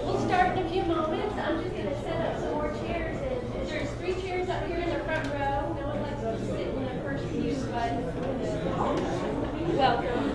We'll start in a few moments. I'm just going to set up some more chairs. And there's 3 chairs up here in the front row. No one likes to sit in the first pew, but welcome.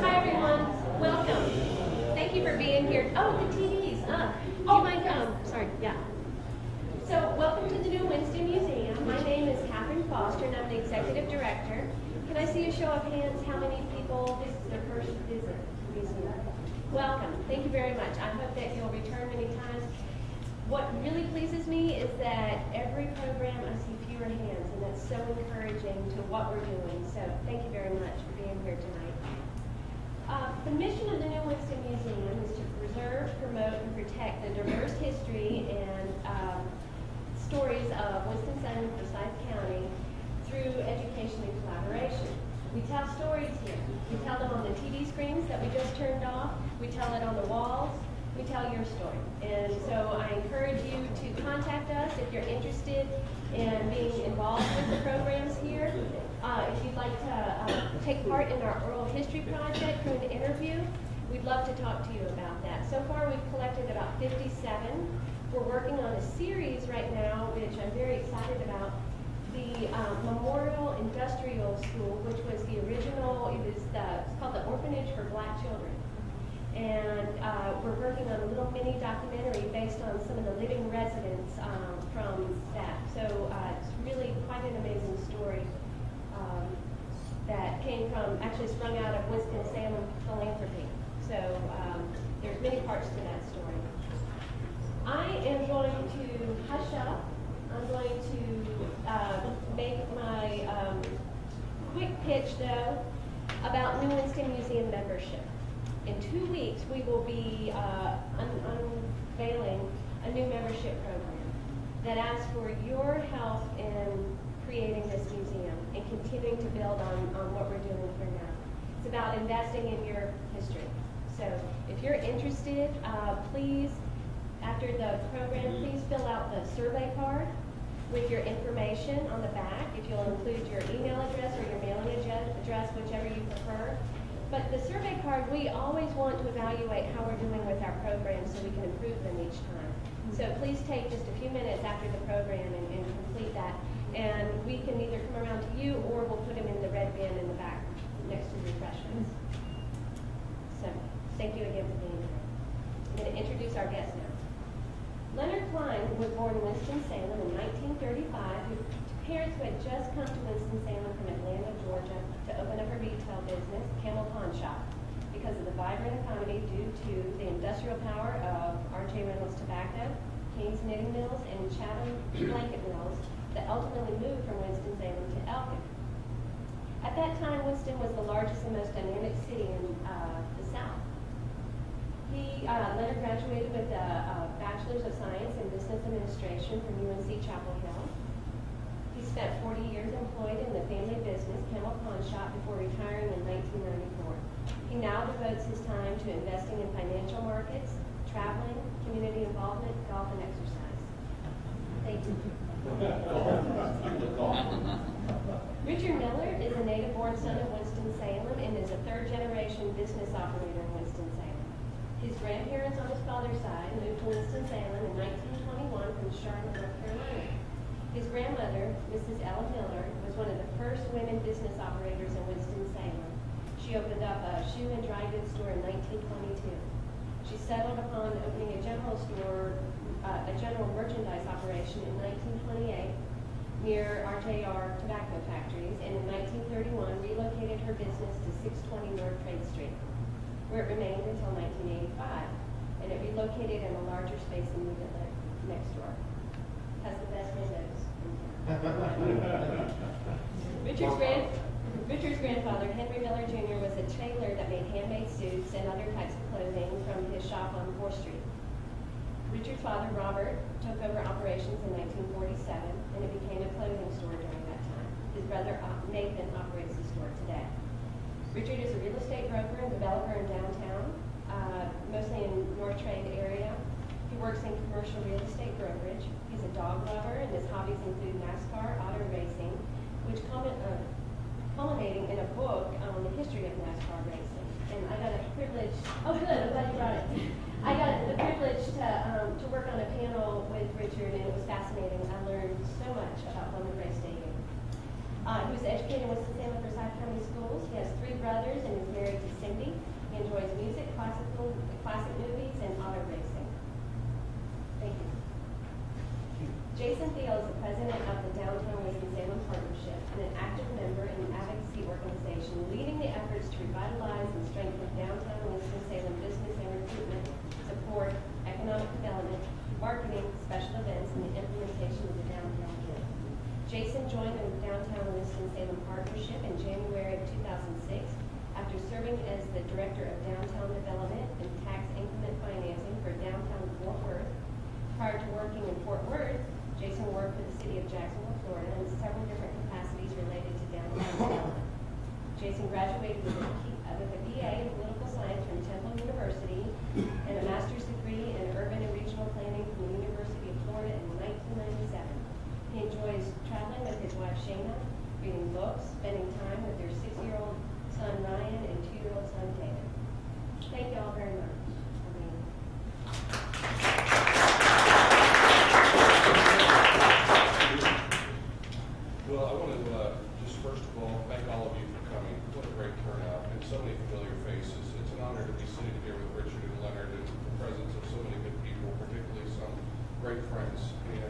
Hi everyone, welcome. Thank you for being here. Oh, the TVs. Do you mind? Sorry, yeah. So, welcome to the new Winston Museum. My name is Catherine Foster, and I'm the executive director. Can I see a show of hands? How many people? This is their first visit to the museum. Welcome. Thank you very much. I hope that you'll return many times. What really pleases me is that every program I see fewer hands, and that's so encouraging to what we're doing. So thank you very much for being here tonight. The mission of the New Winston Museum is to preserve, promote, and protect the diverse history and stories of Winston-Salem, Forsyth County through education and collaboration. We tell stories here. We tell them on the TV screens that we just turned off. We tell it on the walls. We tell your story. And so I encourage you to contact us if you're interested in being involved with the programs here. If you'd like to take part in our oral history project through an interview, we'd love to talk to you about that. So far we've collected about 57. We're working on a series right now, which I'm very excited about, the Memorial Industrial School, which was the original, it's called the Orphanage for Black Children. And we're working on a little mini documentary based on some of the living residents from that. So it's really quite an amazing story that came from, actually sprung out of Winston-Salem philanthropy. So there's many parts to that story. I am going to hush up. I'm going to make my quick pitch, though, about New Winston Museum membership. In 2 weeks, we will be unveiling a new membership program that asks for your help in creating this museum and continuing to build on what we're doing here now. It's about investing in your history. So if you're interested, please, after the program, please fill out the survey card with your information on the back. If you'll include your email address or your mailing address, whichever you prefer. But the survey card, we always want to evaluate how we're doing with our programs so we can improve them each time. So please take just a few minutes after the program and complete that. And we can either come around to you or we'll put them in the red bin in the back next to refreshments. So thank you again for being here. I'm going to introduce our guest now. Leonard Klein was born in Winston-Salem in 1935. His parents who had just come to Winston-Salem from Atlanta, Georgia, to open up a retail business, Camel Pawn Shop, because of the vibrant economy due to the industrial power of R.J. Reynolds Tobacco, King's Knitting Mills, and Chatham Blanket Mills that ultimately moved from Winston-Salem to Elkin. At that time, Winston was the largest and most dynamic city in the South. Leonard graduated with a Bachelor's of Science in Business Administration from UNC Chapel Hill. He spent 40 years employed in the family business, Camel Pawn Shop, before retiring in 1994. He now devotes his time to investing in financial markets, traveling, community involvement, golf, and exercise. Thank you. Richard Miller is a native-born son of Winston-Salem and is a third-generation business operator in Winston-Salem. His grandparents on his father's side moved to Winston-Salem in 1921 from Charlotte, North Carolina. His grandmother, Mrs. Ella Miller, was one of the first women business operators in Winston-Salem. She opened up a shoe and dry goods store in 1922. She settled upon opening a general merchandise operation in 1928 near RJR tobacco factories, and in 1931 relocated her business to 620 North Trade Street, where it remained until 1985, and it relocated in a larger space and moved it next door. Has the best windows. Richard's grandfather, Henry Miller Jr., was a tailor that made handmade suits and other types of clothing from his shop on 4th Street. Richard's father, Robert, took over operations in 1947, and it became a clothing store during that time. His brother, Nathan, operates the store today. Richard is a real estate broker and developer in downtown, mostly in North Trade area. He works in commercial real estate brokerage. He's a dog lover, and his hobbies include NASCAR, auto racing, which culminating in a book on the history of NASCAR racing. And I got a privilege, oh good, I'm glad you brought it. I got the privilege to work on a panel with Richard, and it was fascinating. I learned so much about Lemon Race Stadium. He was educated in Winston-Salem Forsyth County Schools. He has 3 brothers and is married to Cindy. He enjoys music, classic movies, and auto racing. Thank you. Jason Thiel is the president of the Downtown Winston-Salem Partnership and an active member in the advocacy organization leading the efforts to revitalize and strengthen downtown Winston-Salem business and recruitment, support, economic development, marketing, special events, and the implementation of the downtown bid. Jason joined the Downtown Winston-Salem Partnership in January of 2006 after serving as the Director of Downtown Development and Tax Increment Financing for downtown Fort Worth. Prior to working in Fort Worth, Jason worked for the city of Jacksonville, Florida, in several different capacities related to downtown development. Jason graduated with a BA in political science from Temple University and a master's degree in urban and regional planning from the University of Florida in 1997. He enjoys traveling with his wife Shayna, reading books, spending time with their 6-year-old son Ryan and 2-year-old son David. Thank you all very much. Well, I want to just first of all thank all of you for coming. What a great turnout and so many familiar faces. It's an honor to be sitting here with Richard and Leonard in the presence of so many good people, particularly some great friends. And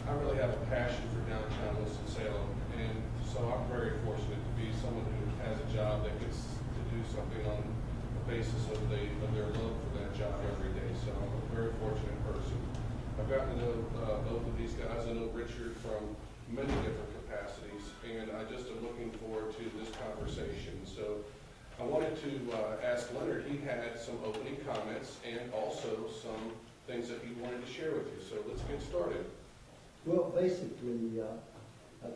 I really have a passion for downtown Winston-Salem, and so I'm very fortunate to be someone who has a job that gets to do something on the basis of their love for that job every day. So I'm a very fortunate person. I've gotten to know both of these guys. I know Richard from many different capacities, and I just am looking forward to this conversation. So I wanted to ask Leonard, he had some opening comments and also some things that he wanted to share with you. So let's get started. Well, basically, I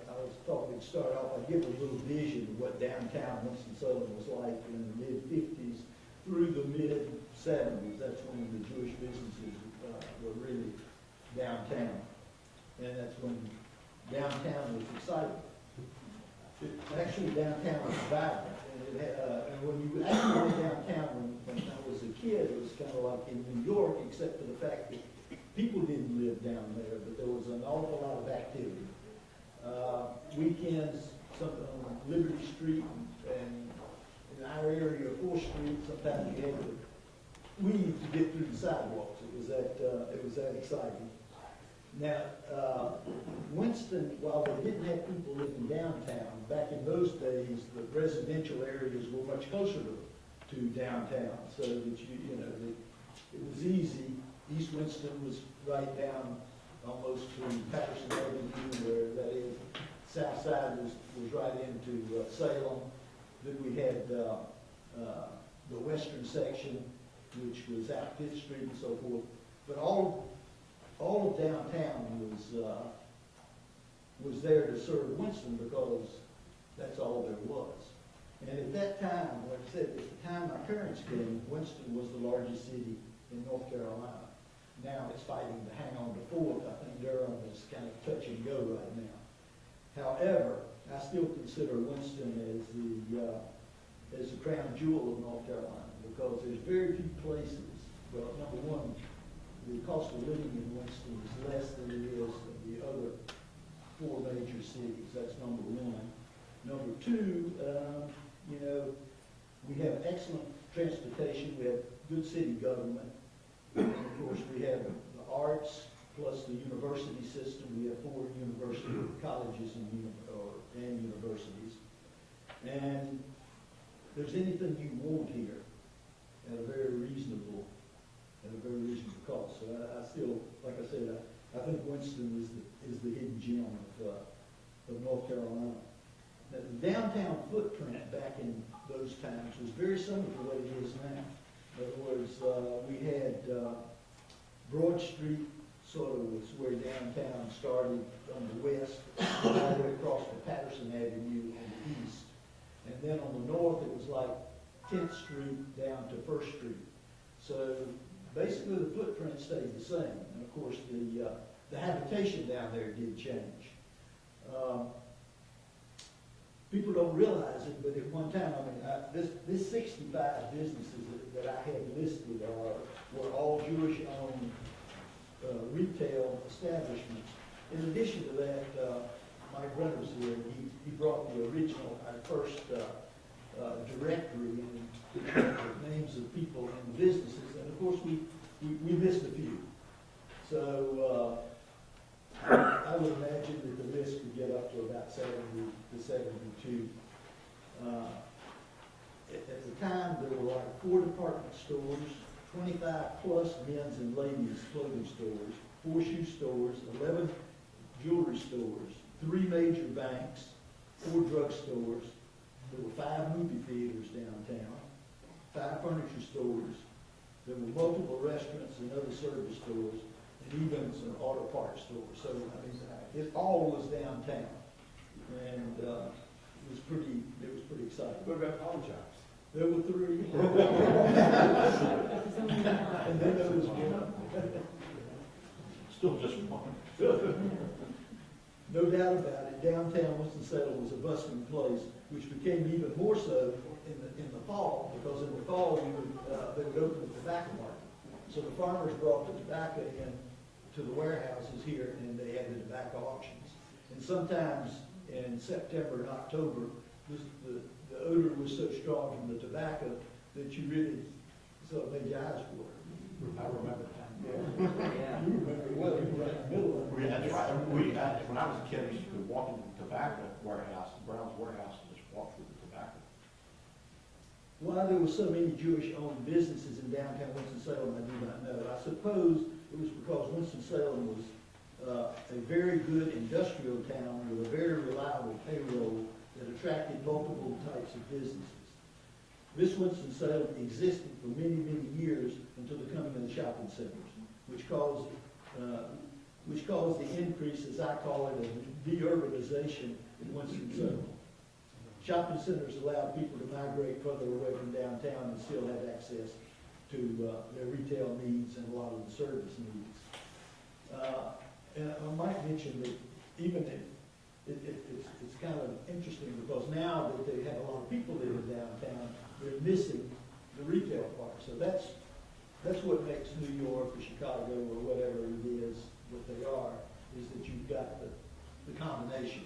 thought we'd start off by giving a little vision of what downtown Winston-Salem was like in the mid-50s through the mid-70s. That's when the Jewish businesses were really downtown. And that's when downtown was exciting. Actually, downtown was vibrant. And when you actually went downtown, when I was a kid, it was kind of like in New York, except for the fact that people didn't live down there, but there was an awful lot of activity. Weekends, something on Liberty Street and in our area of 4th Street, sometimes you had to weave to get through the sidewalks. It was that exciting. Now, Winston, while they didn't have people living downtown, back in those days, the residential areas were much closer to downtown, so that it was easy. East Winston was right down almost to Patterson Avenue, where that is. South side was right into Salem. Then we had the western section, which was out 5th Street and so forth. But all of downtown was there to serve Winston because that's all there was. And at that time, like I said, at the time my parents came, Winston was the largest city in North Carolina. Now it's fighting to hang on to 4th. I think Durham is kind of touch and go right now. However, I still consider Winston as the crown jewel of North Carolina because there's very few places. Well, number one, the cost of living in Winston is less than it is in the other 4 major cities. That's number one. Number two, you know, we have excellent transportation. We have good city government. And of course, we have the arts plus the university system. We have 4 university colleges and universities. And there's anything you want here at a very reasonable cost. So I still, like I said, I think Winston is the hidden gem of North Carolina. Now, the downtown footprint back in those times was very similar to what it is now. In other words, we had Broad Street sort of was where downtown started on the west, all the way across to Patterson Avenue on the east. And then on the north, it was like 10th Street down to 1st Street. So basically the footprint stayed the same. And of course, the habitation down there did change. People don't realize it, but at one time, I mean, this 65 businesses that I had listed were all Jewish-owned retail establishments. In addition to that, Mike Brenner's here, and he brought the original, our first directory, and the names of people and businesses, and of course we missed a few. So I would imagine that the list could get up to about 70 to 72. At the time, there were like 4 department stores, 25 plus men's and ladies' clothing stores, 4 shoe stores, 11 jewelry stores, 3 major banks, 4 drug stores. There were 5 movie theaters downtown, 5 furniture stores. There were multiple restaurants and other service stores, and even some auto parts stores. So, I mean, it all was downtown, and it was pretty exciting. What about pawn shops? There were 3. And then there was one. Still just one. No doubt about it, downtown Winston-Salem was a bustling place, which became even more so in the fall, because in the fall they would open the tobacco market. So the farmers brought the tobacco in to the warehouses here, and they had the tobacco auctions. And sometimes in September and October, the odor was so strong from the tobacco that you really sort of made your eyes water. I remember that. Yeah. You remember well, you were right in the middle of it. That's right. When I was a kid, I used to walk into the tobacco warehouse, Brown's warehouse, and just walk through the tobacco. Why there were so many Jewish-owned businesses in downtown Winston-Salem, I do not know. I suppose it was because Winston-Salem was a very good industrial town with a very reliable payroll that attracted multiple types of businesses. This Winston-Salem existed for many, many years until the coming of the shopping centers, which caused the increase, as I call it, of de-urbanization in Winston-Salem. Shopping centers allowed people to migrate further away from downtown and still have access to their retail needs and a lot of the service needs. And I might mention that even if it's kind of interesting because now that they have a lot of people living downtown, they're missing the retail part. So that's what makes New York or Chicago or whatever it is, what they are, is that you've got the combination.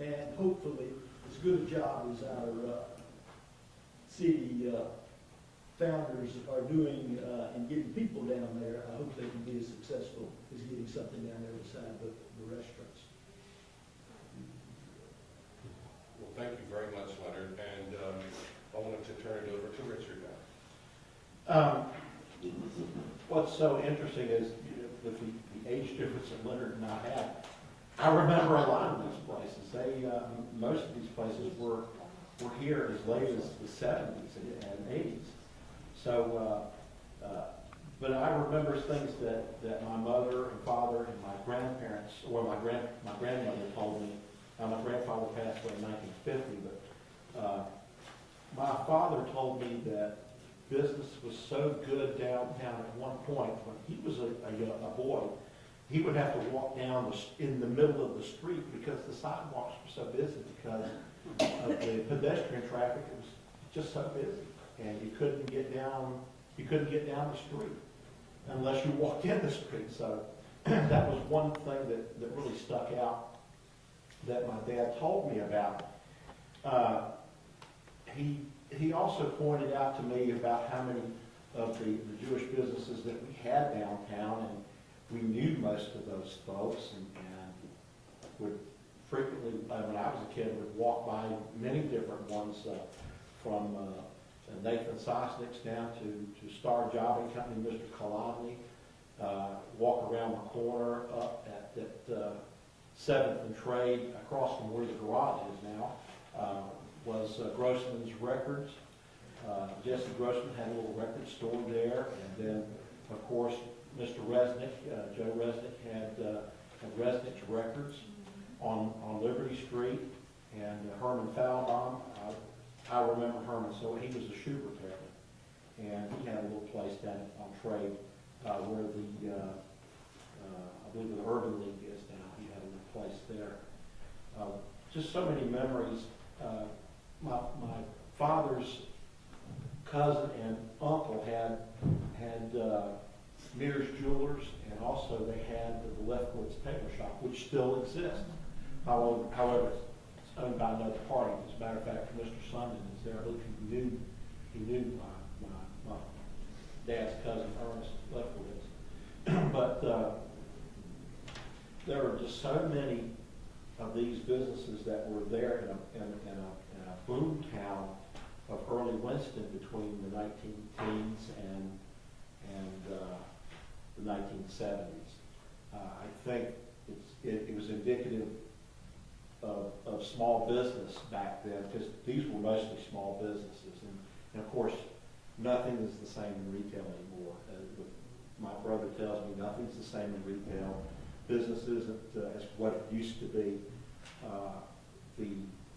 And hopefully, as good a job as our city founders are doing in getting people down there, I hope they can be as successful as getting something down there beside the restaurants. Well, thank you very much, Leonard, and I wanted to turn it over to Richard now. What's so interesting is with the age difference that Leonard and I have, I remember a lot of these places. Most of these places were here as late as the 70s and 80s. So, but I remember things that my mother and father and my grandparents, or my grandmother told me. My grandfather passed away in 1950, but my father told me that business was so good downtown at one point when he was a boy. He would have to walk down in the middle of the street because the sidewalks were so busy because of the pedestrian traffic. It was just so busy. and you couldn't get down the street unless you walked in the street. So that was one thing that really stuck out that my dad told me about. He also pointed out to me about how many of the Jewish businesses that we had downtown, and we knew most of those folks, and would frequently, when I was a kid, would walk by many different ones, from Nathan Sosnick's down to Star Jobbing Company, Mr. Kolodny, walk around the corner up at 7th and Trade, across from where the garage is now, was Grossman's Records. Jesse Grossman had a little record store there, and then, of course, Mr. Resnick, Joe Resnick had Resnick's Records on Liberty Street, and Herman Falbaum. I remember Herman, so he was a shoe repairman, and he had a little place down on Trade where the I believe the Urban League is now. He had a little place there. Just so many memories. My father's cousin and uncle had Mears Jewelers, and also they had the Lefkowitz Tailor Shop, which still exists. However, it's owned by another party. As a matter of fact, Mr. Sundin is there. I believe he knew my dad's cousin Ernest Lefkowitz. But there were just so many of these businesses that were there in a boom town of early Winston between the 19-teens and the 1970s. I think it was indicative of small business back then, because these were mostly small businesses, and of course nothing is the same in retail anymore. My brother tells me nothing's the same in retail. Business isn't as what it used to be. The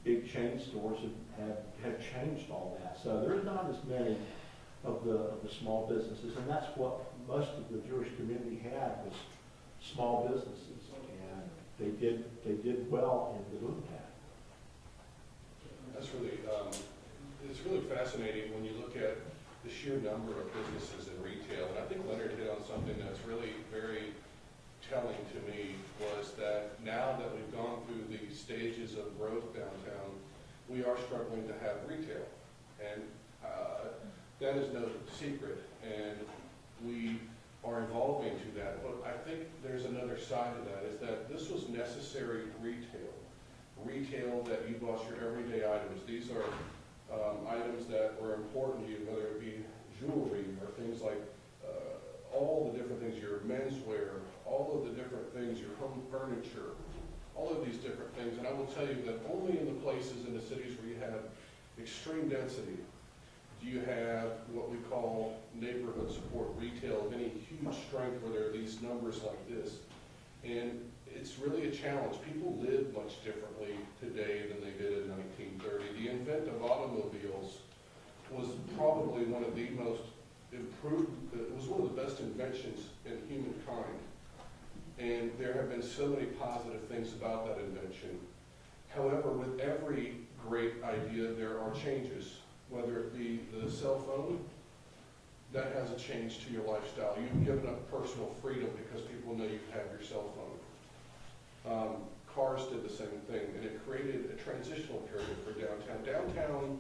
big chain stores have changed all that. So there's not as many of the small businesses, and that's what most of the Jewish community had, was small businesses, and they did well in the boom town. That's really, it's really fascinating when you look at the sheer number of businesses in retail. And I think Leonard hit on something that's really very telling to me, was that now that we've gone through the stages of growth downtown, we are struggling to have retail. And that is no secret. And we are evolving to that. But I think there's another side of that, is that this was necessary retail. Retail that you bought your everyday items. These are items that were important to you, whether it be jewelry or things like all the different things, your menswear, all of the different things, your home furniture, all of these different things. And I will tell you that only in the places in the cities where you have extreme density do you have what we call neighborhood support retail of any huge strength, where there are these numbers like this. And it's really a challenge. People live much differently today than they did in 1930. The invent of automobiles was probably one of the most improved, it was one of the best inventions in humankind. And there have been so many positive things about that invention. However, with every great idea, there are changes. Whether it be the cell phone, that has a change to your lifestyle. You've given up personal freedom because people know you have your cell phone. Cars did the same thing, and it created a transitional period for downtown. Downtown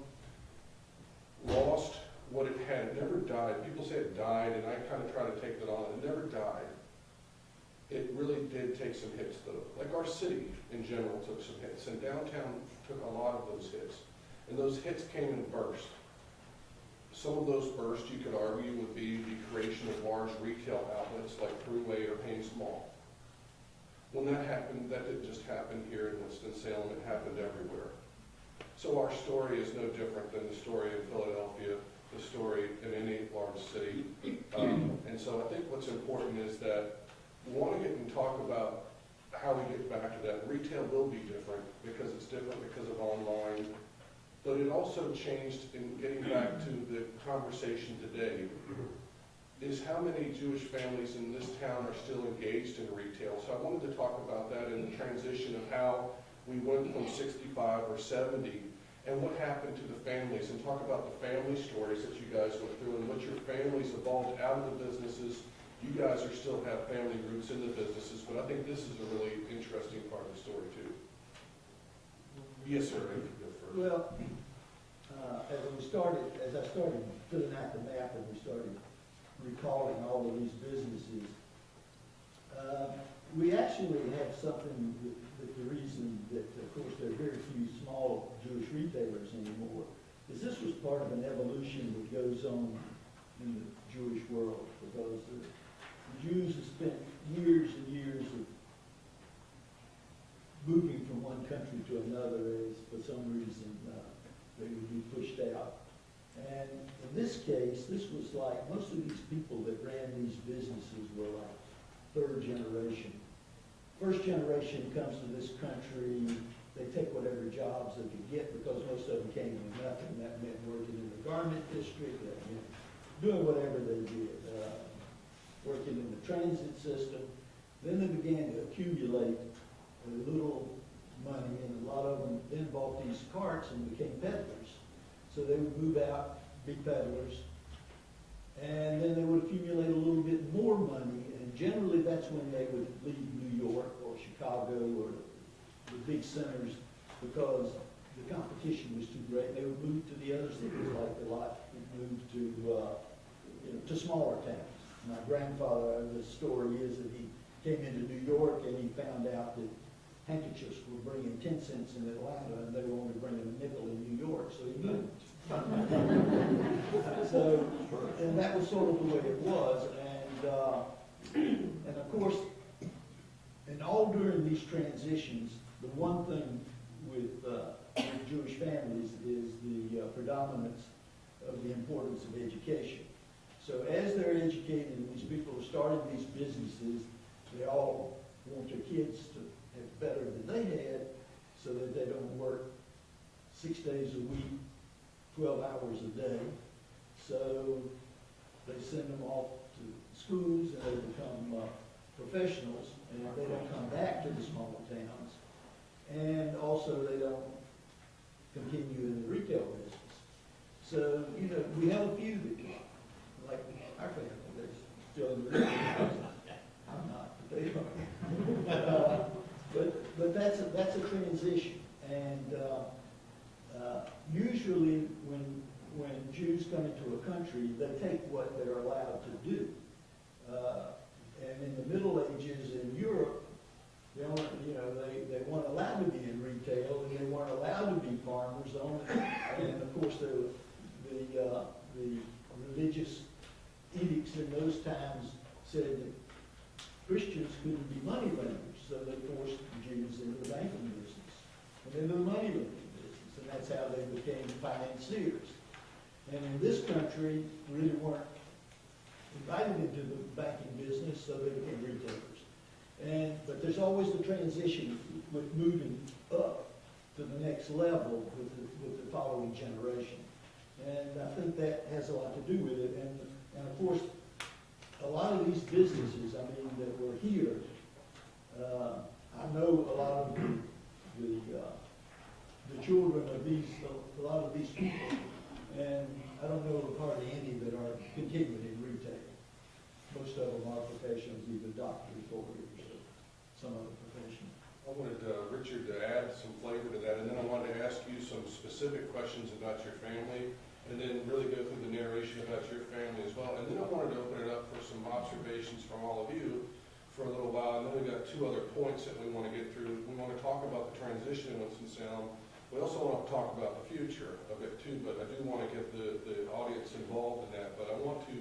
lost what it had. It never died. People say it died, and I kind of try to take that on. It never died. It really did take some hits, though. Like our city in general took some hits, and downtown took a lot of those hits. And those hits came in bursts. Some of those bursts, you could argue, would be the creation of large retail outlets like Thruway or Haynes Mall. When that happened, that didn't just happen here in Winston-Salem, it happened everywhere. So our story is no different than the story in Philadelphia, the story in any large city. And so I think what's important is that we want to get and talk about how we get back to that. Retail will be different because it's different because of online. But it also changed in getting back to the conversation today, is how many Jewish families in this town are still engaged in retail. So I wanted to talk about that in the transition of how we went from 65 or 70 and what happened to the families, and talk about the family stories that you guys went through and what your families evolved out of the businesses. You guys are still have family roots in the businesses, but I think this is a really interesting part of the story too. Yes, sir. If you go first. Well, as I started filling out the map and we started recalling all of these businesses, we actually have something that the reason that, of course, there are very few small Jewish retailers anymore, is this was part of an evolution that goes on in the Jewish world, because the Jews have spent years and years of moving from one country to another as for some reason they would be pushed out. And in this case, this was like, most of these people that ran these businesses were like third generation. First generation comes to this country, they take whatever jobs they could get because most of them came with nothing. That meant working in the garment district, that meant doing whatever they did, working in the transit system. Then they began to accumulate a little money, and a lot of them then bought these carts and became peddlers. So they would move out, be peddlers, and then they would accumulate a little bit more money, and generally that's when they would leave New York or Chicago or the big centers, because the competition was too great. They would move to the other cities, like a lot would move to smaller towns. My grandfather, the story is that he came into New York and he found out that handkerchiefs were bringing 10 cents in Atlanta and they were only bringing a nickel in New York, so he moved. So, and that was sort of the way it was, and of course, and all during these transitions, the one thing with Jewish families is the predominance of the importance of education. So as they're educated and these people are starting these businesses, they all want their kids to have better than they had, so that they don't work 6 days a week, 12 hours a day. So they send them off to schools and they become professionals, and they don't come back to the smaller towns. And also they don't continue in the retail business. So, you know, we have a few that, like our family, they're still in the retail business. I'm not, but they are. But that's a transition, and usually when Jews come into a country, they take what they're allowed to do. And in the Middle Ages in Europe, they weren't allowed to be in retail, and they weren't allowed to be farmers. And of course, the religious edicts in those times said that Christians couldn't be money lenders, so they forced the Jews into the banking business and into the money lending business, and that's how they became financiers. And in this country, really weren't invited into the banking business, so they became retailers. But there's always the transition with moving up to the next level with the following generation. And I think that has a lot to do with it. And of course, a lot of these businesses, I mean, that were here, I know a lot of the children of a lot of these people, and I don't know of hardly any that are continuing in retail. Most of them are professionals, either doctors, lawyers, or some other profession. I wanted Richard to add some flavor to that, and then I wanted to ask you some specific questions about your family, and then really go through the narration about your family as well. And then I wanted to open it up for some observations from all of you for a little while, and then we've got 2 other points that we want to get through. We want to talk about the transition in Winston-Salem. We also want to talk about the future of it too, but I do want to get the audience involved in that. But I want to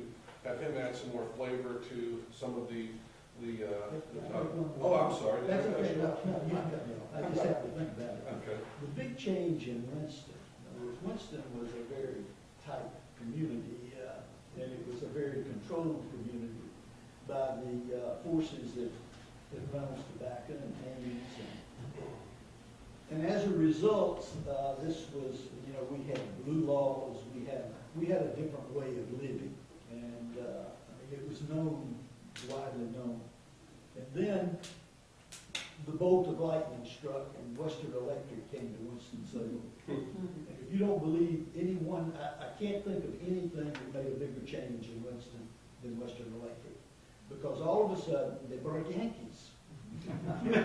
have him add some more flavor to some of the oh, I'm sorry. That's okay. No, you can cut me off. I just have to think about it. Okay. The big change in Winston, Winston was a very tight community, and it was a very controlled community by the forces that runs tobacco and hangings. And as a result, this was, you know, we had blue laws, we had a different way of living, and I mean, it was known, widely known. And then the bolt of lightning struck and Western Electric came to Winston-Salem. And if you don't believe anyone, I can't think of anything that made a bigger change in Winston than Western Electric. Because all of a sudden, they brought Yankees. And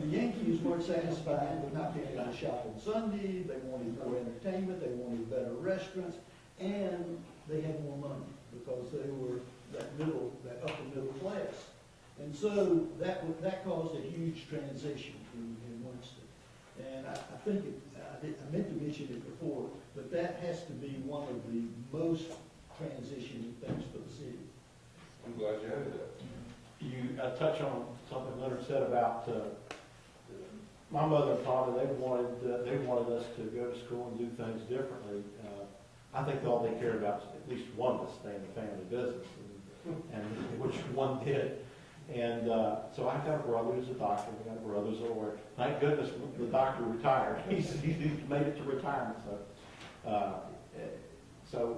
the Yankees weren't satisfied with not being able to shop on Sunday. They wanted more entertainment. They wanted better restaurants. And they had more money because they were that upper middle class. And so that caused a huge transition in Winston. And I think I meant to mention it before, but that has to be one of the most transitioning things for the city. I'm glad you added that. You touch on something Leonard said about my mother and father. They wanted us to go to school and do things differently. I think all they cared about was at least one of us stay in the family business, and which one did. And so I've got a brother who's a doctor. I've got a brother who's a lawyer. Thank goodness the doctor retired. He's made it to retirement. So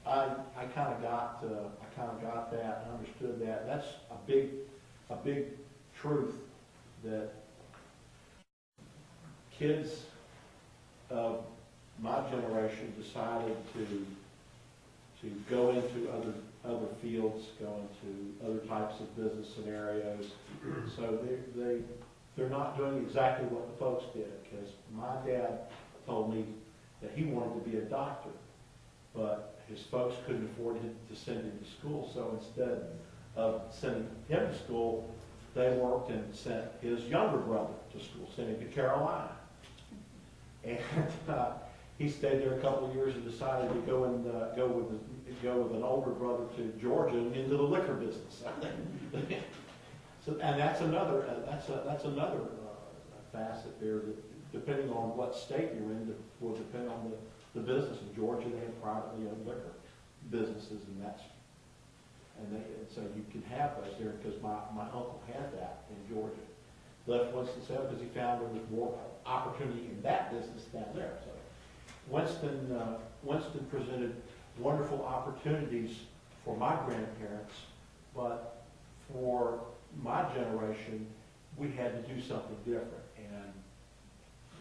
I kind of got that and understood that. That's a big truth that kids of my generation decided to go into other fields, go into other types of business scenarios. So they're not doing exactly what the folks did. Because my dad told me that he wanted to be a doctor, but his folks couldn't afford to send him to school. So instead of sending him to school, they worked and sent his younger brother to school, sent him to Carolina. And he stayed there a couple of years and decided to go with an older brother to Georgia and into the liquor business. So, and that's another facet there that, depending on what state you're in, will depend on the business. In Georgia, they have privately owned liquor businesses, and so you can have those there, because my uncle had that in Georgia. Left Winston-Salem because he found there was more opportunity in that business down there. So Winston presented wonderful opportunities for my grandparents, but for my generation, we had to do something different,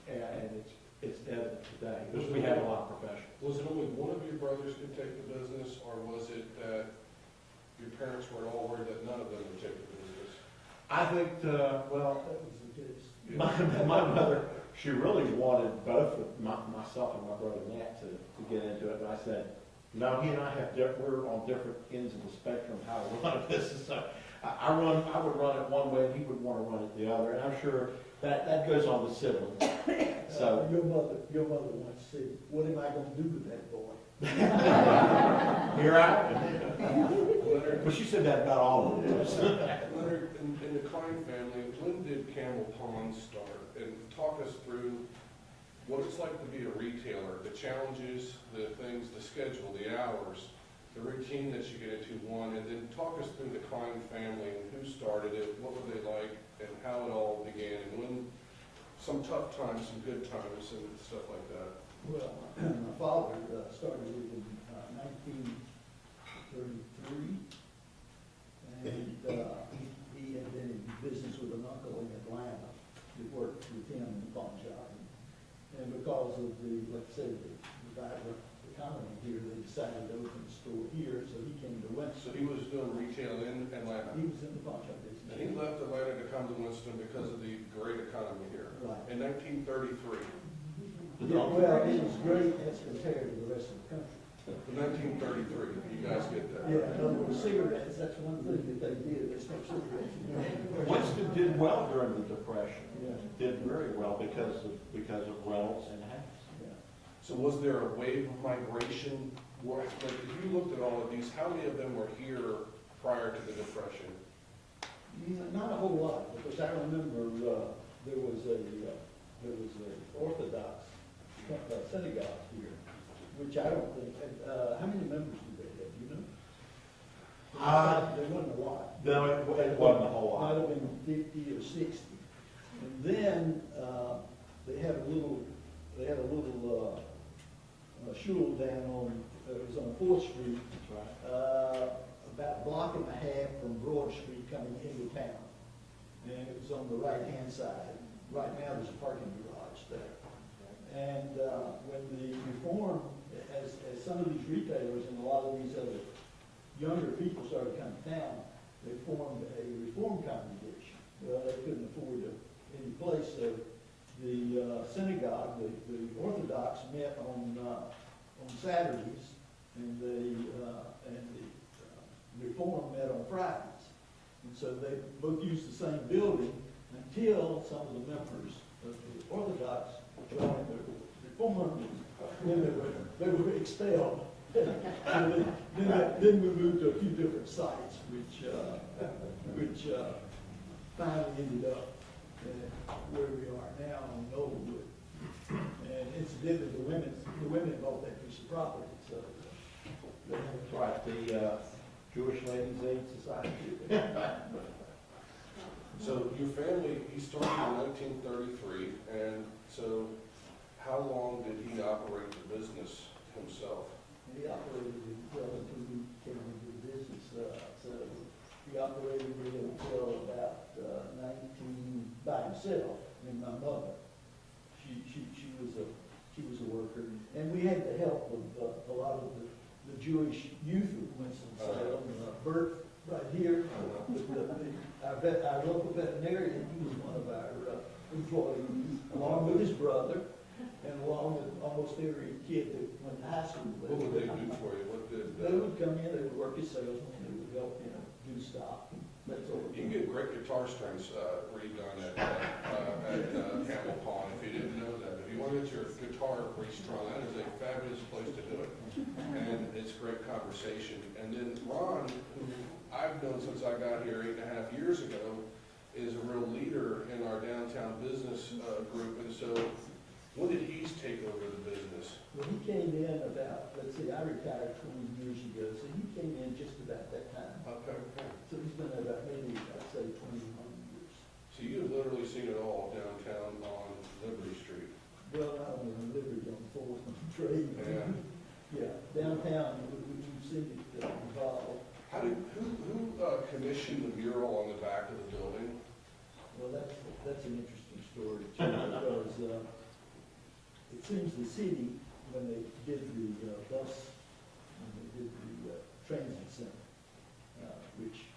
and it's evident today because we had a lot of professionals. Was it only one of your brothers could take the business, or was it that your parents were all worried that none of them would take the business? I think, well, That was the case. my mother, she really wanted both myself and my brother Nat to get into it, but I said, no, he and I we're on different ends of the spectrum how to run a business. So I would run it one way, and he would want to run it the other, and I'm sure that goes on with siblings. So your mother once said, "What am I going to do with that boy?" here I am. Leonard, But she said that about all of us. Leonard, in the Klein family, when did Camel Pond start? And talk us through what it's like to be a retailer, the challenges, the things, the schedule, the hours, the routine that you get into, one, and then talk us through the Klein family and who started it, what were they like, and how it all began, and when some tough times, some good times, and stuff like that. Well, my father started it in 1933, and he had been in business with an uncle in Atlanta that worked with him in the pawn shop. And because of the, let's say, the vibrant economy here, they decided to open a store here, so he came to Winston. So he was doing retail in Atlanta. He was in the pawn shop business. And he left Atlanta to come to Winston because of the great economy here. Right. In 1933. Yeah, well, it was great as compared to the rest of the country. In 1933, you guys get that. Yeah, in other words, cigarettes, that's one thing that they did, they smoked cigarettes. Winston did well during the Depression. Yeah. Did very well because of Reynolds and Hanks. Yeah. So was there a wave of migration? Like, if you looked at all of these, how many of them were here prior to the Depression? Not a whole lot, because I remember there was a Orthodox synagogue here, which I don't think, how many members do they have, do you know? There wasn't a lot. No, it wasn't a whole Might lot. have been 50 or 60. And then they had a little shul down on, it was on 4th Street, That's right. about a block and a half from Broad Street coming into town. and it was on the right-hand side. Right now, there's a parking garage there. And when the reform, as some of these retailers and a lot of these other younger people started coming down, they formed a reform congregation. Well, they couldn't afford any place, so the synagogue, the Orthodox met on Saturdays, and the Reform met on Fridays. And so they both used the same building until some of the members of the Orthodox joined the Reform, and then they were expelled. Then we moved to a few different sites, which finally ended up where we are now on Knollwood. And incidentally, the women bought that piece of property, so. That's right, the Jewish Ladies Aid Society. So your family, he started in 1933, and so how long did he operate the business himself? He operated it well until we came into the business. So he operated it until about 19 by himself. And my mother, she was a worker, and we had the help of a lot of the Jewish youth of Winston-Salem. Bert, right here, our local veterinarian, he was one of our employees, along with his brother. And along with almost every kid that went to high school. What would they do for you? What did They would come in, they would work as salesmen, they would help, do stock. That's all. you can get great guitar strings redone at Campbell Pond, if you didn't know that. If you want to get your guitar restrung, that is a fabulous place to do it. And it's great conversation. And then Ron, who I've known since I got here 8.5 years ago, is a real leader in our downtown business group. And so when did he take over the business? Well, he came in about, let's see, I retired 20 years ago, so he came in just about that time. Okay. So he's been there about maybe, I'd say, 21 years. So you've literally seen it all downtown on Liberty Street. Well, not only on Liberty, on 4th and Trade. Yeah. Yeah, downtown, we've seen it evolve. Who commissioned the mural on the back of the building? Well, that's an interesting story, too, because it seems the city, when they did the bus, when they did the transit center, which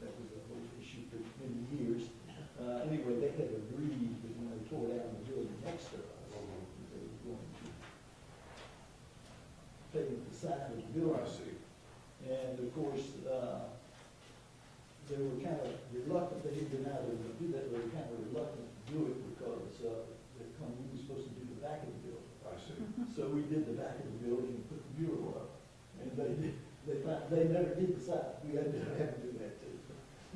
that was a whole issue for many years. Anyway, they had agreed that when they tore down the building next to us, that they were going to pave the side of the building. I see. And of course, they were kind of reluctant, they didn't deny they were going to do that, but they were kind of reluctant to do it because we were supposed to do the back of the building. I see. So we did the back of the building and put the mural up, and they never did the side. We had to have them do that too.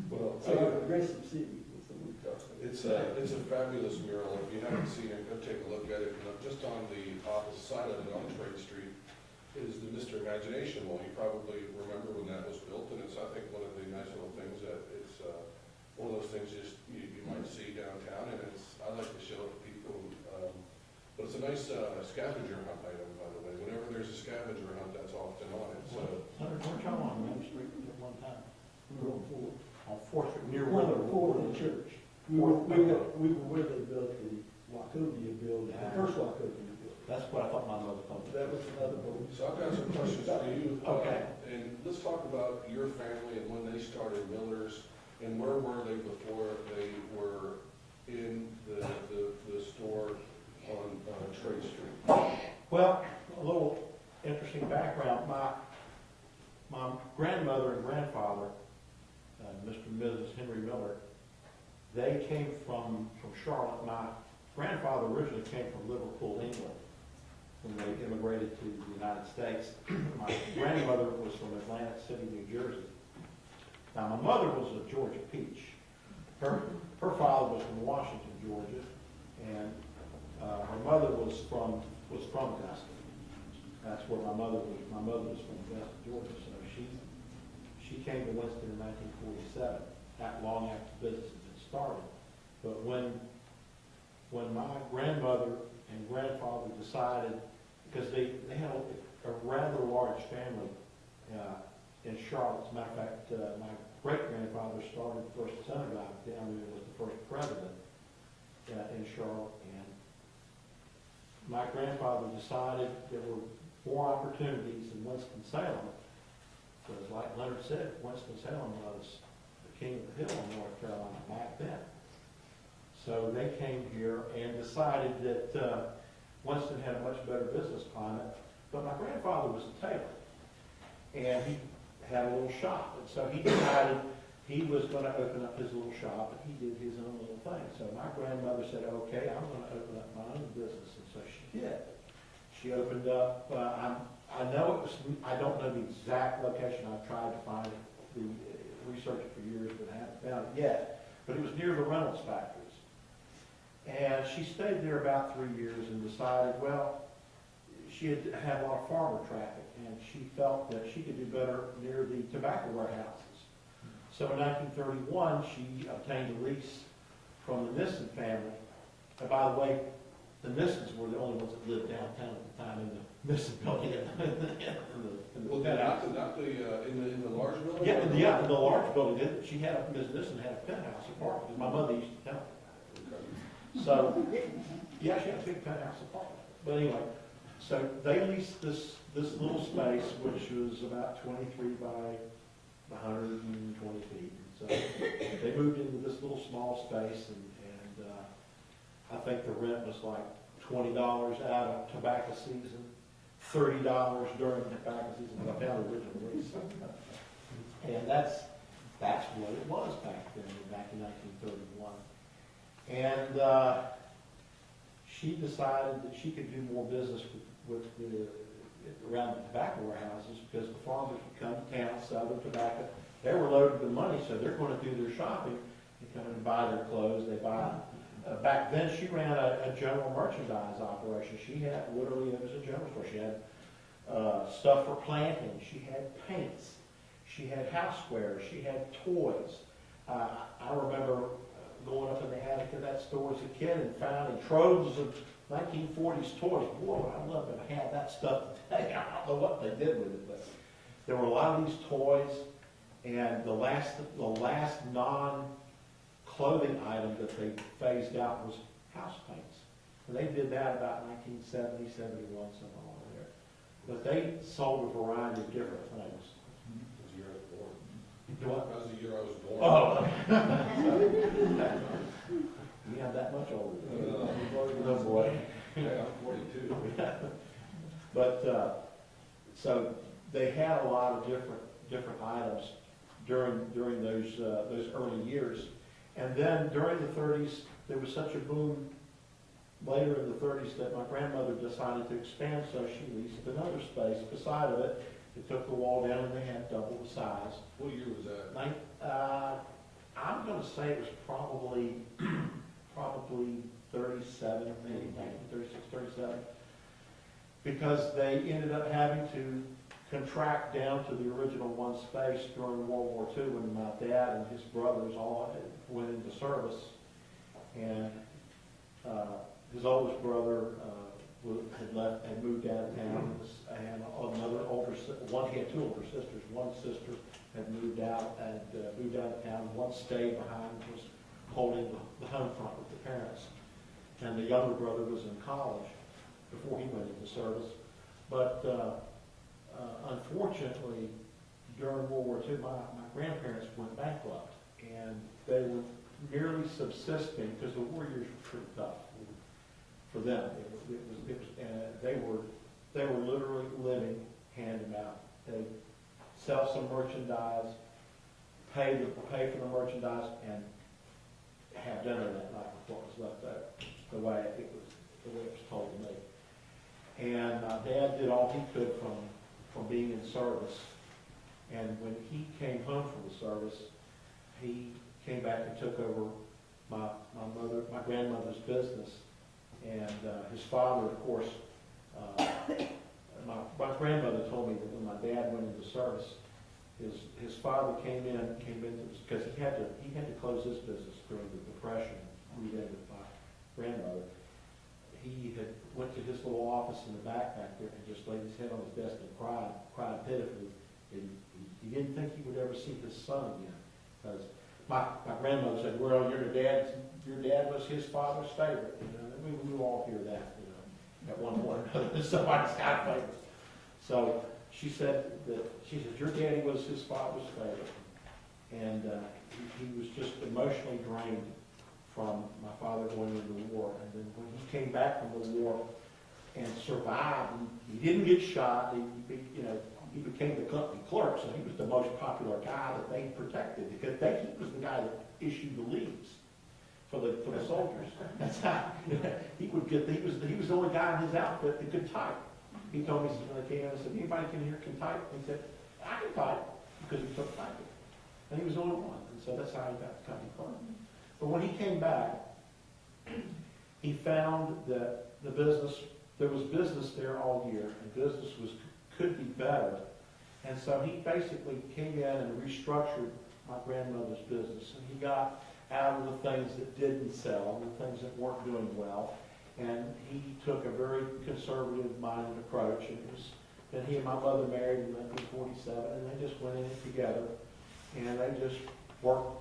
Well, So our progressive city was the word. it's a fabulous mural. If you haven't seen it, go take a look at it. And just on the opposite side of it on Trade Street is the Mr. Imagination Wall. You probably remember when that was built, and it's, I think, one of the nice little things that it's one of those things just you might see downtown, and I like to show it to people. But it's a nice scavenger hunt item, by the way. Whenever there's a scavenger hunt, that's often on it. So Weren't y'all on Main Street at one time? We were on 4th. On 4th Street, near One where of the 4th and Church. We were where they built the Wachovia building, the first Wachovia building. That's what I thought my mother told me. That was another building. So I've got some questions for you. Okay. And let's talk about your family and when they started Miller's, and where were they before they were in the store on Trade Street? Well, a little interesting background. My grandmother and grandfather, Mr. and Mrs. Henry Miller, they came from Charlotte. My grandfather originally came from Liverpool, England, when they immigrated to the United States. My grandmother was from Atlantic City, New Jersey. Now, my mother was a Georgia peach. Her father was from Washington, Georgia, and her mother was from Augusta. That's where my mother was. My mother was from Augusta, Georgia, so she came to Winston in 1947, long after business had been started. But when my grandmother and grandfather decided, because they had a rather large family, in Charlotte. As a matter of fact, my great-grandfather started the first synagogue down there, was the first president in Charlotte. And my grandfather decided there were more opportunities in Winston-Salem, because like Leonard said, Winston-Salem was the king of the hill in North Carolina back then. So they came here and decided that Winston had a much better business climate. But my grandfather was a tailor, and he had a little shop. And so he decided he was going to open up his little shop, and he did his own little thing. So my grandmother said, okay, I'm going to open up my own business. And so she did. She opened up, I know it was, I don't know the exact location. I've tried to find it, research it for years, but I haven't found it yet. But it was near the Reynolds factories. And she stayed there about 3 years and decided, well, she had a lot of farmer traffic, and she felt that she could do better near the tobacco warehouses. So in 1931, she obtained a lease from the Nissen family. And by the way, the Nissens were the only ones that lived downtown at the time in the Nissen building. Well, in the large building? Yeah, in the large building. Ms. Nissen had a penthouse apartment, because my mother used to tell me. So, yeah, she had a big penthouse apartment. But anyway, so they leased this little space, which was about 23 by 120 feet. So they moved into this little small space, and I think the rent was like $20 out of tobacco season, $30 during tobacco season. But I found the original lease, and that's what it was back then, back in 1931. And she decided that she could do more business around the tobacco warehouses, because the farmers would come to town, sell their tobacco. They were loaded with money, so they're going to do their shopping and come and buy their clothes. They buy. Back then, she ran a general merchandise operation. She had, literally, it was a general store. She had stuff for planting. She had paints. She had housewares. She had toys. I remember going up in the attic of that store as a kid and finding troves of 1940s toys. Boy, I love to have had that stuff today. I don't know what they did with it, but there were a lot of these toys, and the last non-clothing item that they phased out was house paints. And they did that about 1970, 71, somewhere along there. But they sold a variety of different things. That was the year I was born. Oh. You have that much older. No boy. Yeah, I'm 42. But so they had a lot of different items during those early years, and then during the 30s there was such a boom. Later in the 30s, that my grandmother decided to expand, so she leased another space beside of it. They took the wall down and they had double the size. What year was that? I'm going to say it was probably 37, maybe 1936, 37, because they ended up having to contract down to the original one space during World War II, when my dad and his brothers all went into service, and his oldest brother had moved out of town, and another older one. He had two older sisters. One sister had moved out of town. One stayed behind, was holding the home front with the parents, and the younger brother was in college before he went into service. But unfortunately, during World War II, my grandparents went bankrupt, and they were merely subsisting, because the war years were pretty tough for them. They were literally living hand to mouth. They sell some merchandise, pay for the merchandise, and have dinner that night with what was left over. The way it was told to me. And my dad did all he could from being in service. And when he came home from the service, he came back and took over my grandmother's business. And his father, of course, my grandmother told me that when my dad went into service, his father came into because he had to close his business during the Depression. We did with my grandmother. He had went to his little office in the back there and just laid his head on his desk and cried pitifully. And he he didn't think he would ever see his son again. Because my grandmother said, well, your dad was his father's favorite. You know, and we all hear that, you know, at one point or another, somebody's got a favorite. So she said, your daddy was his father's favorite. And he was just emotionally drained from my father going into the war. And then when he came back from the war and survived, he didn't get shot. He became the company clerk, so he was the most popular guy that they protected because he was the guy that issued the leaves for the soldiers. That's how he was the only guy in his outfit that could type. He told me when I came in, I said, anybody here can type? And he said, I can type because he took typing. And he was the only one. And so that's how he got the company clerk. But when he came back, he found that there was business there all year, and business could be better. And so he basically came in and restructured my grandmother's business. And he got out of the things that didn't sell, the things that weren't doing well. And he took a very conservative-minded approach. And he and my mother married in 1947, and they just went in it together. And they just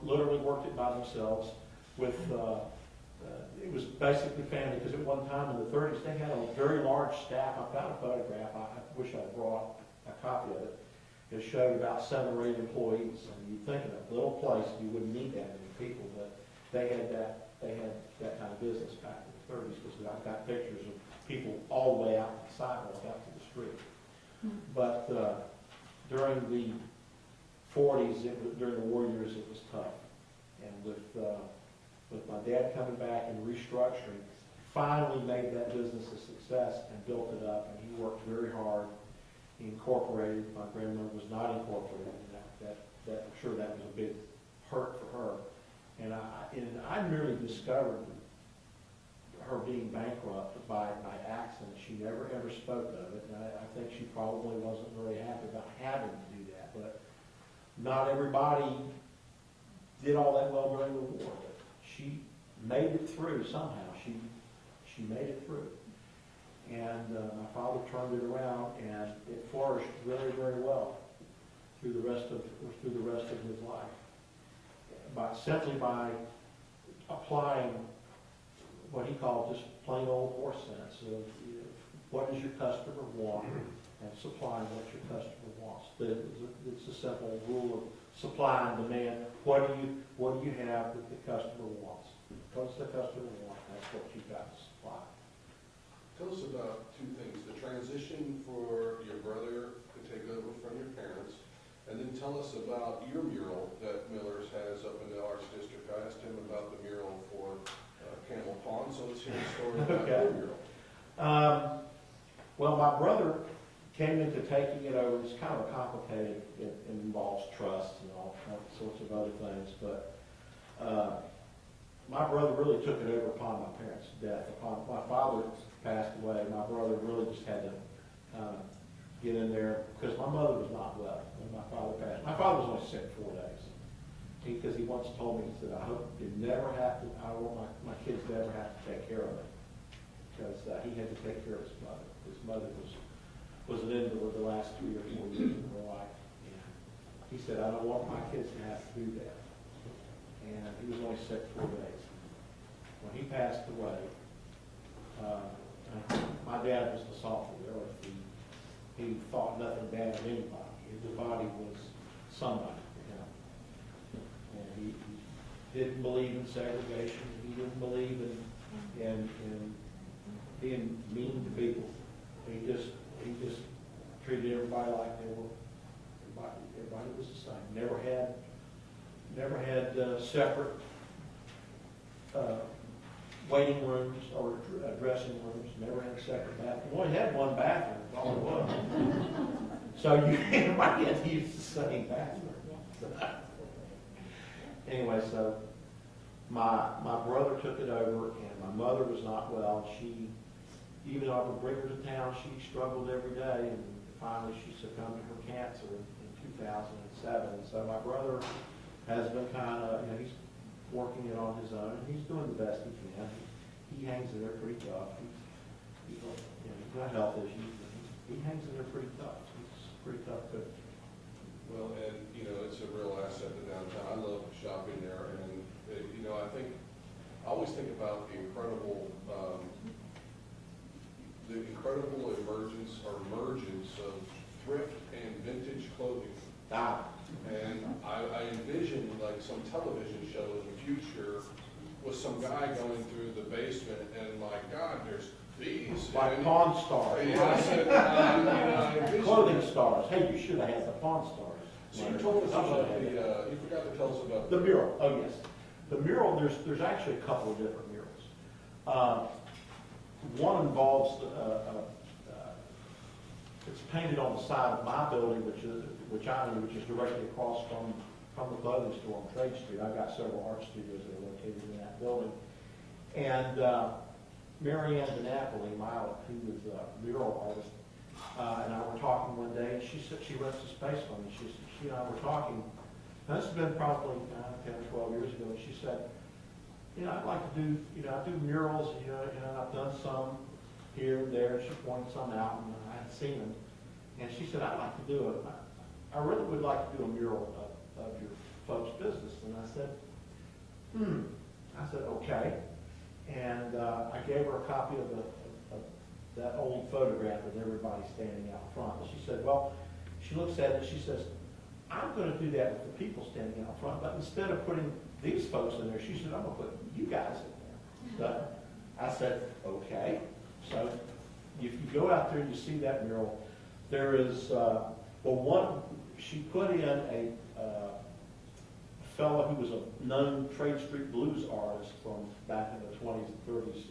literally worked it by themselves with, it was basically family, because at one time in the 30s, they had a very large staff. I've got a photograph, I wish I brought a copy of it. It showed about 7 or 8 employees. And you'd think in a little place, you wouldn't need that many people, but they had that kind of business back in the 30s, because I've got pictures of people all the way out the sidewalk, out to the street. But during the 40s, during the war years, it was tough. And with my dad coming back and restructuring, finally made that business a success and built it up. And he worked very hard. He incorporated. My grandmother was not incorporated. And I'm sure that was a big hurt for her. And I merely discovered her being bankrupt by accident. She never ever spoke of it. And I think she probably wasn't very happy about having to do that. But not everybody did all that well during the war. But she made it through somehow. She made it through. And my father turned it around, and it flourished very, very well through the rest of his life. Simply by applying what he called just plain old horse sense of what does your customer want, and supplying what your customer wants. It's a simple rule of supply and demand. What do you have that the customer wants? What does the customer want? That's what you've got to supply. Tell us about 2 things: the transition for your brother to take over from your parents, and then tell us about your mural that Miller's has up in the Arts District. I asked him about the mural for Camel Pond, so let's hear the story about Okay. your mural. Well, my brother came into taking it over. It's kind of a complicated, it involves trust and all sorts of other things, but my brother really took it over upon my parents' death. Upon my father passed away, my brother really just had to get in there, because my mother was not well when my father passed. My father was only sick 4 days. Because he once told me, he said, I hope you never have to, I want my kids to never have to take care of him. Because he had to take care of his mother. His mother was an invalid the last 3 or 4 years of her life. And he said, I don't want my kids to have to do that. And he was only sick 4 days. When he passed away, my dad was the salt of the earth. He thought nothing bad of anybody. His body was somebody to him. And he didn't believe in segregation. He didn't believe in being mean to people. He just treated everybody like they were. Everybody was the same. Never had separate waiting rooms or dressing rooms. Never had a separate bathroom. We only had one bathroom. That's all it was. So everybody had to use the same bathroom. Anyway, so my brother took it over, and my mother was not well. She, even though I would bring her to town, she struggled every day, and finally she succumbed to her cancer in 2007. And so my brother has been kind of, he's working it on his own, and he's doing the best he can. He hangs in there pretty tough. He's got health issues, but he hangs in there pretty tough. He's pretty tough coach. Well, and convergence or emergence of thrift and vintage clothing. Ah, And I envision like some television show in the future with some guy going through the basement and like, God, there's these. like and, Pawn Stars. Yes, and, I envision- Clothing stars. Hey, you should have had the Pawn Stars. So you told us about the, you forgot to tell us about. The mural, oh yes. The mural, there's actually a couple of different murals. One involves, it's painted on the side of my building, which is directly across from the clothing store on Trade Street. I've got several art studios that are located in that building. And Mary Ann DiNapoli, who was a mural artist, and I were talking one day, and she said she rents a space for me. She and I were talking, and this has been probably 10 or 12 years ago, and she said, I'd like to do, I do murals, and I've done some here and there. She pointed some out, and I hadn't seen them. And she said, I'd like to do it. I really would like to do a mural of your folks' business. And I said, I said, okay. And I gave her a copy of that old photograph of everybody standing out front. And she said, well, she looks at it and she says, I'm going to do that with the people standing out front, but instead of putting these folks in there, she said, I'm going to put you guys in there. So I said, okay. So if you go out there and you see that mural, there is, she put in a fellow who was a known Trade Street blues artist from back in the 20s and 30s.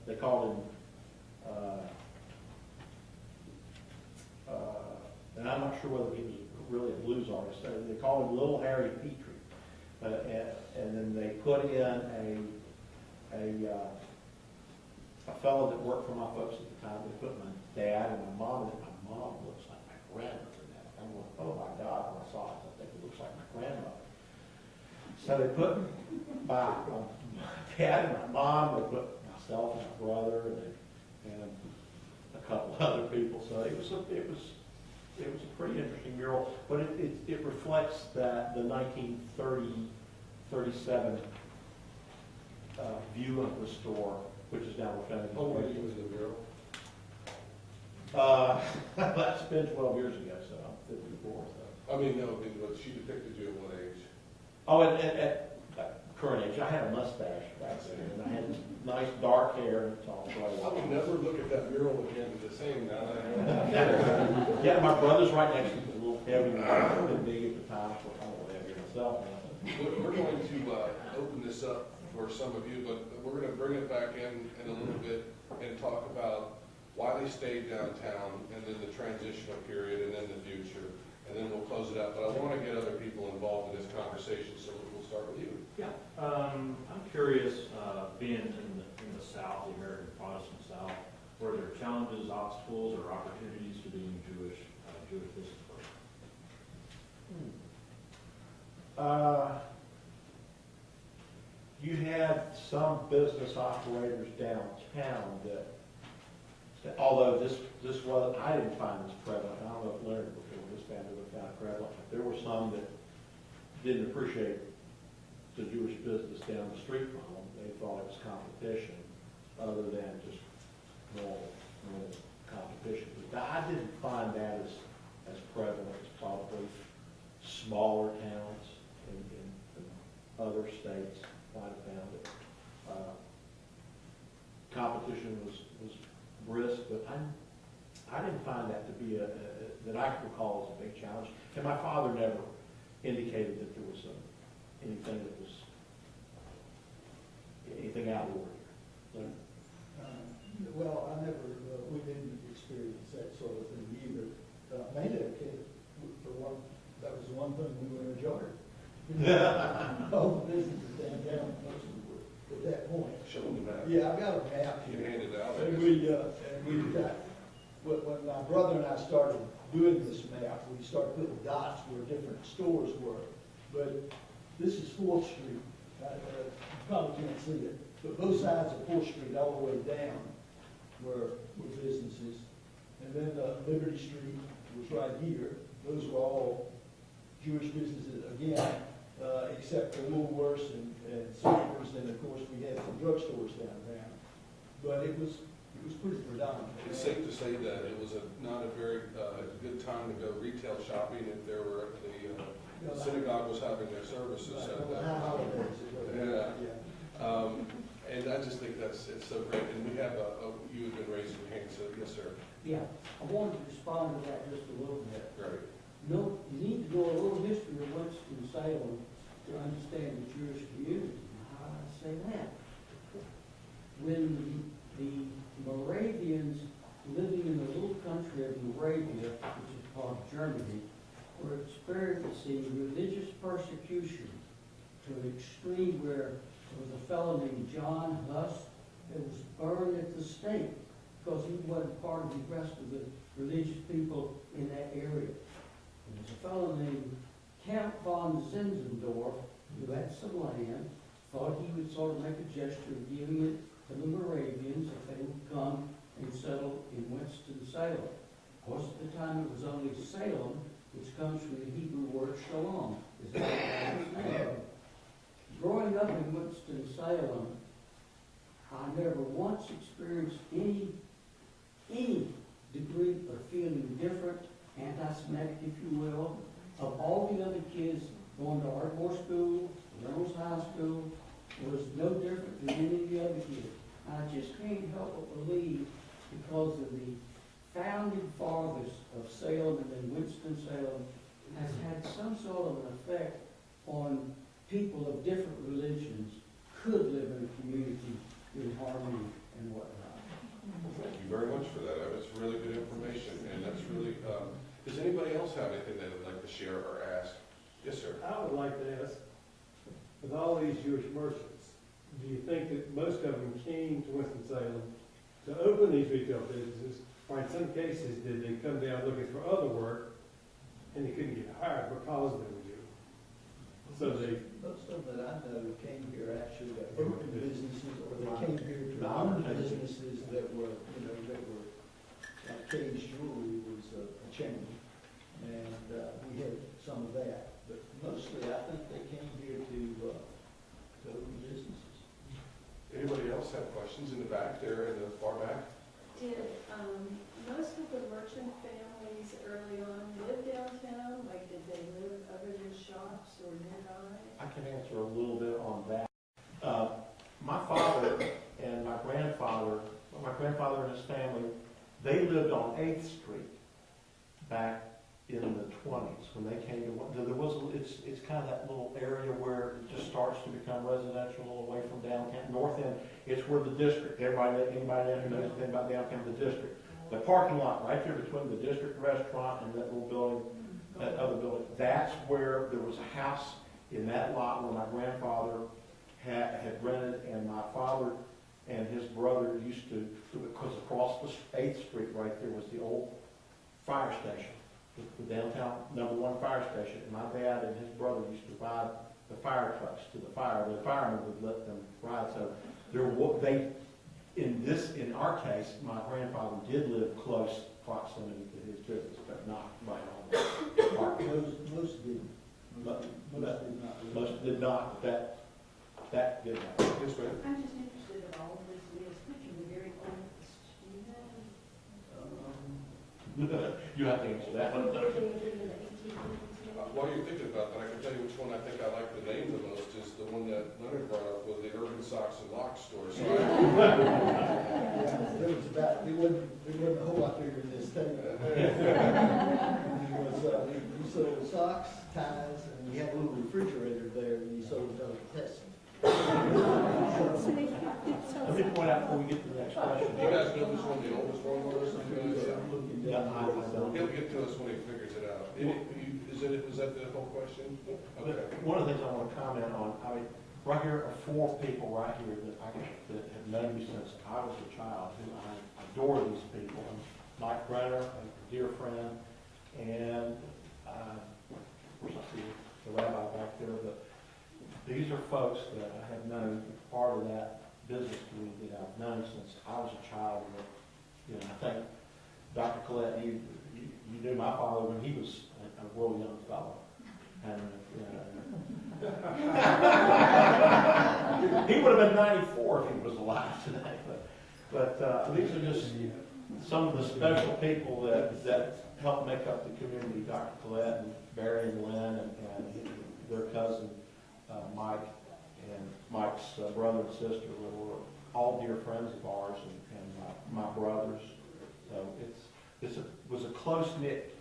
They called him, and I'm not sure whether he was really a blues artist. They called him Little Harry Petrie. And then they put in a fellow that worked for my folks at the time. They put my dad and my mom in it. My mom looks like my grandmother now. I'm going, oh my God, when I saw it, I think it looks like my grandmother. So they put my dad and my mom, they put myself and my brother and a couple other people. So it was a pretty interesting mural, but it reflects that the 1937 view of the store, which is now Fenton. Oh, wait, you was in the mural? That's been 12 years ago, so I'm 54. So. I mean, no, but she depicted you at what age? Oh, at current age, I had a mustache back then, and I had this nice dark hair, and it's all I would never look at that mural again the same now. Yeah, my brother's right next to me, a little heavier than me at the time, so I'm a little heavier myself now. We're going to open this up for some of you, but we're going to bring it back in a little bit and talk about why they stayed downtown, and then the transitional period, and then the future, and then we'll close it up. But I want to get other people involved in this conversation, so we'll start with you. Yeah, I'm curious, being in the South, the American Protestant South, were there challenges, obstacles, or opportunities to being Jewish business person? You had some business operators downtown that although this was, I didn't find this prevalent. I don't know if Leonard before his family would have found it prevalent, but there were some that didn't appreciate the Jewish business down the street from them. They thought it was competition other than just normal competition. But I didn't find that as prevalent as probably smaller towns in other states might have found it. Competition was brisk, but I didn't find that to be that I can recall as a big challenge. And my father never indicated that there was anything that was anything out of the ordinary. Well, we didn't experience that sort of thing either. Mainly, that was the one thing we were enjoying. All the businesses downtown, most of them were at that point. Show them the map. Yeah, I've got a map You here. handed it out. And we got, when my brother and I started doing this map, we started putting dots where different stores were. But this is 4th Street. You probably can't see it. But both sides of 4th Street all the way down were businesses. And then Liberty Street was right here. Those were all Jewish businesses again, except for Woolworths and Savers, and of course we had some drugstores downtown. But it was It was pretty predominant. It's safe to say that it was not a very good time to go retail shopping if there were, the synagogue was having their services at that time. Yeah. And I just think it's so great. And we have you have been raising your hand, so yes, sir. Yeah, I wanted to respond to that just a little bit. Great. No, you need to know a little history of Winston-Salem to understand the Jewish community. How do I say that? When the Moravians living in the little country of Moravia, which is called Germany, were experiencing religious persecution to an extreme where there was a fellow named John Huss that was burned at the stake because he wasn't part of the rest of the religious people in that area. And there's a fellow named Count von Zinzendorf who had some land, thought he would sort of make a gesture of giving it to the Moravians if they would come and settle in Winston-Salem. Of course, at the time it was only Salem, which comes from the Hebrew word shalom. Is that what it is? Growing up in Winston-Salem, I never once experienced any degree of feeling different, anti-Semitic, if you will, of all the other kids going to Ardmore School, Reynolds High School, was no different than any of the other kids. I just can't help but believe, because of the founding fathers of Salem and then Winston-Salem, has had some sort of an effect on people of different religions could live in a community in harmony and whatnot. Thank you very much for that. That's really good information, and that's really. Does anybody else have anything they would like to share or ask? Yes, sir. I would like to ask, with all these Jewish merchants, do you think that most of them came to Winston-Salem to open these retail businesses, or in some cases, did they come down looking for other work and they couldn't get hired because they were Jew? So they. Most of them that I know came here actually to open businesses, or they came here to own businesses that were, like K's Jewelry was a chain, and we had some of that. But mostly, I think they came here to open businesses. Anybody else have questions in the back there, in the far back? Did most of the merchant families early on live downtown? Like, did they live other than shops or nearby? I can answer a little bit on that. My father and my grandfather and his family, they lived on 8th Street back in the 20s when they came to, it's kind of that little area where it just starts to become residential away from downtown. North End, it's where the district, anybody who knows anything about downtown, the district. The parking lot right there between the district restaurant and that little building, that other building, that's where there was a house in that lot where my grandfather had rented, and my father and his brother used to, because across the 8th Street right there was the old fire station, the downtown #1 fire station. And my dad and his brother used to ride the fire trucks to the fire. The firemen would let them ride. So in our case, my grandfather did live close proximity to his business, but not right on the park. Most didn't. Most did not. That did not. Yes, ma'am. I'm just interested in all of this is picture the very oldest. You have to answer that one. While you're thinking about that, I can tell you which one I think I like the name the most is the one that Leonard brought up, was the Urban Socks and Locks store. So There wasn't a whole lot bigger than this table. You sold socks, ties, and you had a little refrigerator there, and you sold delicatessen. Let me point out before we get to the next question. do you guys know which one the oldest one was? Yeah, I don't. He'll get to us when he figures it out. Was that the whole question? Okay. One of the things I want to comment on, I mean, right here are 4 people right here that have known me since I was a child, who I adore these people. Mike Brenner, a dear friend, and of course I see the rabbi back there, but these are folks that I have known, part of that business community that I've known since I was a child. And, I think, Dr. Collette, you knew my father when he was a real young fellow. And, he would have been 94 if he was alive today. But these are just some of the special people that help make up the community. Dr. Collette and Barry and Lynn and their cousin Mike and Mike's brother and sister were all dear friends of ours and my brothers. So it was a close-knit,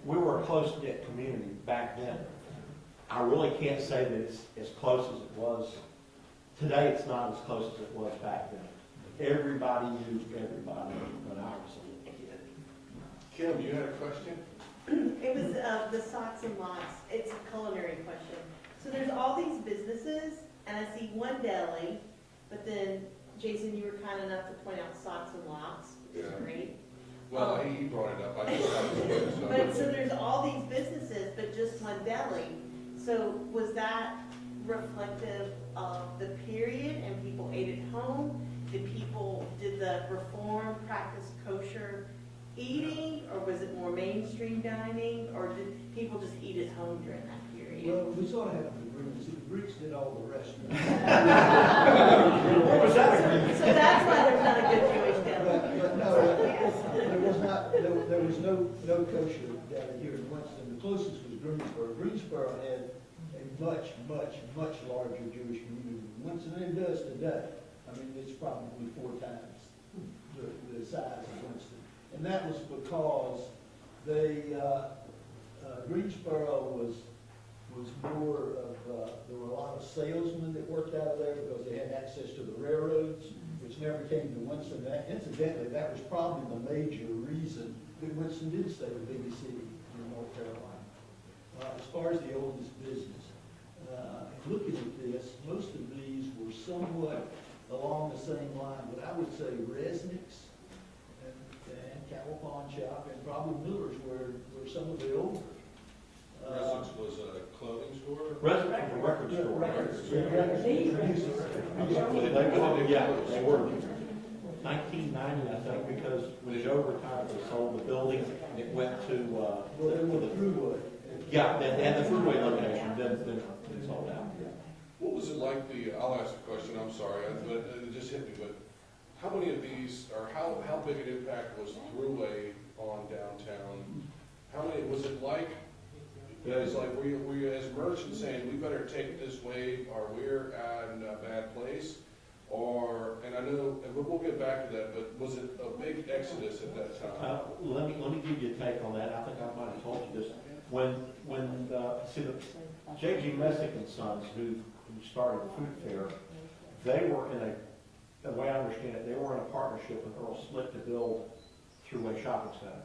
we were a close-knit community back then. I really can't say that it's as close as it was. Today it's not as close as it was back then. Everybody knew everybody when I was a kid. Kim, you had a question? It was the socks and lots. It's a culinary question. So there's all these businesses, and I see one deli, but then, Jason, you were kind enough to point out socks and lots, which is Yeah. great. Well, he brought it up. I just thought it was good, so. But so there's all these businesses, but just one deli. So was that reflective of the period and people ate at home? Did the reform practice kosher eating, or was it more mainstream dining, or did people just eat at home during that period? Well, we sort of have the Greeks. The Greeks did all the restaurants. What was that agreement? So that's why there's not a good Jewish deli. But no, there was not, there was no kosher down here in Winston. The closest was Greensboro. Greensboro had a much larger Jewish community than Winston, and it does today. I mean, it's probably 4 times the size of Winston. And that was because Greensboro was more of, there were a lot of salesmen that worked out of there because they had access to the railroads, which never came to Winston. Incidentally, that was probably the major reason that Winston did stay the biggest city in North Carolina. As far as the oldest business, looking at this, most of these were somewhat along the same line, but I would say Resnick's and Cattle Pawn Shop and probably Miller's were some of the older. Resnick's was a clothing store? Resnick, a record store. They were 1990, I think, because when Joe retired, they sold the building. It went to, Well, they were Thruway. yeah, and the Fruitway location, then sold out. What was it like I'll ask a question, I'm sorry, but it just hit me, but how many of these, or how big an impact was Thruway on downtown? How many, was it like, you guys, like, were you as merchants saying, we better take it this way, or we're in a bad place? Or, and I know, and we'll get back to that, but was it a big exodus at that time? Let me give you a take on that. I think I might have told you this. See, the J.G. Messick and Sons, who started the food fair, they were the way I understand it, they were in a partnership with Earl Slick to build Thruway Shopping Center.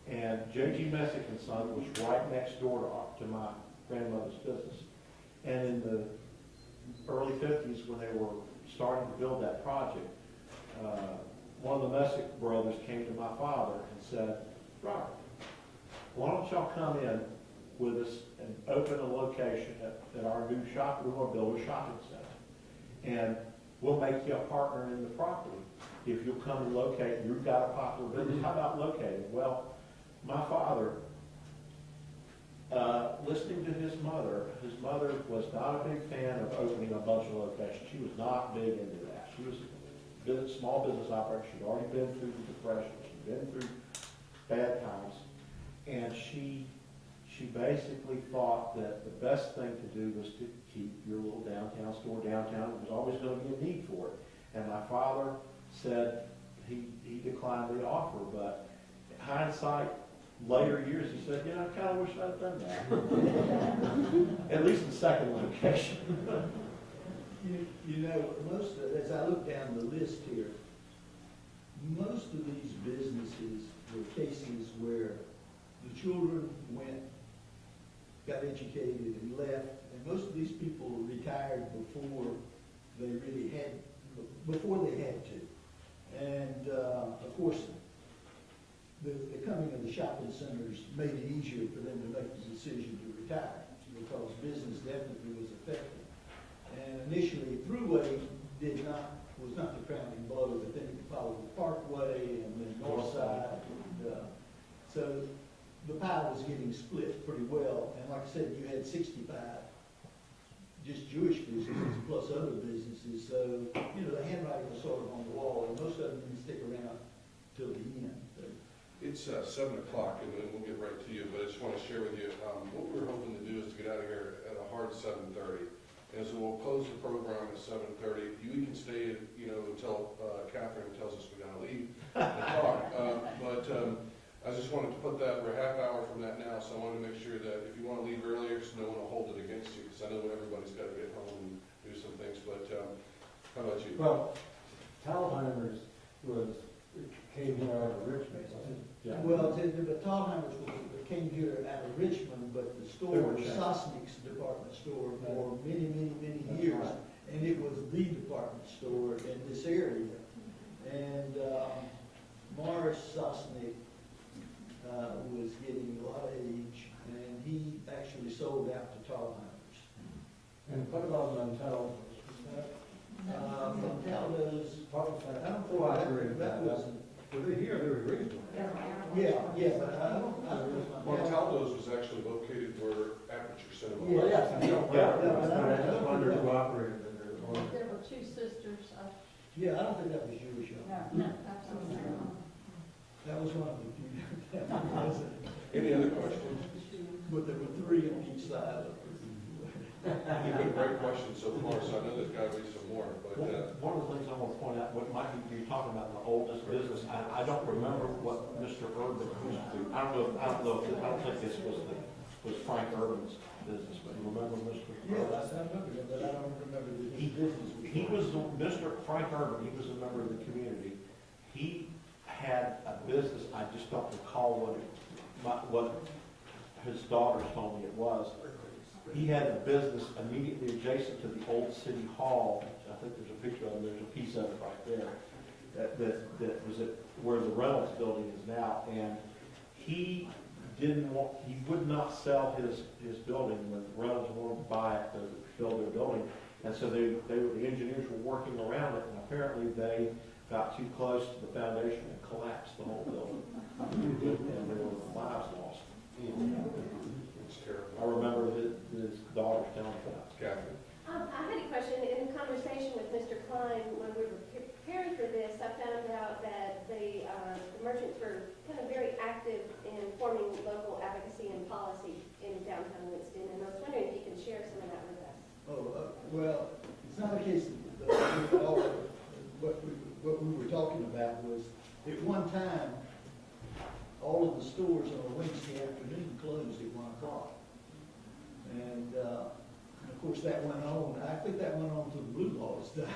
And J.G. Messick and Sons was right next door to my grandmother's business. And in the early 50s, when they were starting to build that project, one of the Messick brothers came to my father and said, Robert, why don't y'all come in with us and open a location at our new shop? We're going to build a shopping center. And we'll make you a partner in the property if you'll come and locate. You've got a popular business. How about locating? Well, my father, listening to his mother was not a big fan of opening a bunch of locations. She was not big into that. She was a small business operator. She'd already been through the Depression. She'd been through bad times. And she basically thought that the best thing to do was to keep your little downtown store downtown. There was always going to be a need for it. And my father said he declined the offer, but hindsight, later years, he said, I kind of wish I'd done that. At least the second location. As I look down the list here, most of these businesses were cases where the children went, got educated and left, and most of these people retired before they had to. And of course, the coming of the shopping centers made it easier for them to make the decision to retire because business definitely was affected. And initially, Thruway was not the crowning blow, but then it followed the Parkway and then North Side. So the pie was getting split pretty well. And like I said, you had 65 just Jewish businesses plus other businesses, so, you know, the handwriting was sort of on the wall, and most of them didn't stick around till the end. It's 7 o'clock, and then we'll get right to you, but I just want to share with you, what we're hoping to do is to get out of here at a hard 7:30. And so we'll close the program at 7:30. You can stay, you know, until Catherine tells us we gotta leave and talk. But I just wanted to put that, we're a half hour from that now, so I wanted to make sure that if you want to leave earlier, so no one will hold it against you, because I know everybody's got to get home and do some things, but how about you? Well, Talheimer's came here out of Richmond, Yeah. Well, but Tallheimers came here out of Richmond, but the store They were was changed. Sosnick's department store for many, many, many That's years. right. And it was the department store in this area. And Morris Sosnick was getting a lot of age, and he actually sold out to Tallheimers. and what about Montel's? Montaldo's, I don't Oh, I think agree with that that. was, Were they here, they were reasonable. yeah, but I don't know. Montaldo's was actually located where Aperture Cinema Yeah. was. Yes, I know. Yeah, I just wondered who operated it. There were two sisters. Yeah, I don't think that was Jewish. No, absolutely not. That was one of the few. That wasn't. Any other questions? But there were three on each side of it. You've been a great question so far, so I know there's got to be some more, but One of the things I want to point out, what might be, you're talking about the oldest business, I don't remember what Mr. Urban used to do. I don't think this was Frank Urban's business, but you remember Mr. Yeah, Urban? I remember that, but I don't remember the business. He was, Mr. Frank Urban, he was a member of the community. He had a business, I just don't recall what his daughters told me it was. He had a business immediately adjacent to the old city hall. I think there's a picture of it, there's a piece of it right there. That was at where the Reynolds building is now. And he would not sell his building when Reynolds wanted to buy it to build their building. And so the engineers were working around it, and apparently they got too close to the foundation and collapsed the whole building. And there were lives lost. it's terrible. I remember his daughters telling me that. Catherine? I had a question. In the conversation with Mr. Klein, when we were preparing for this, I found out that the merchants were kind of very active in forming local advocacy and policy in downtown Winston, and I was wondering if you can share some of that with us. Well, it's not a case of, what we were talking about was, at one time, all of the stores on a Wednesday afternoon closed at 1 o'clock. And of course, that went on, I think that went on till the blue laws died.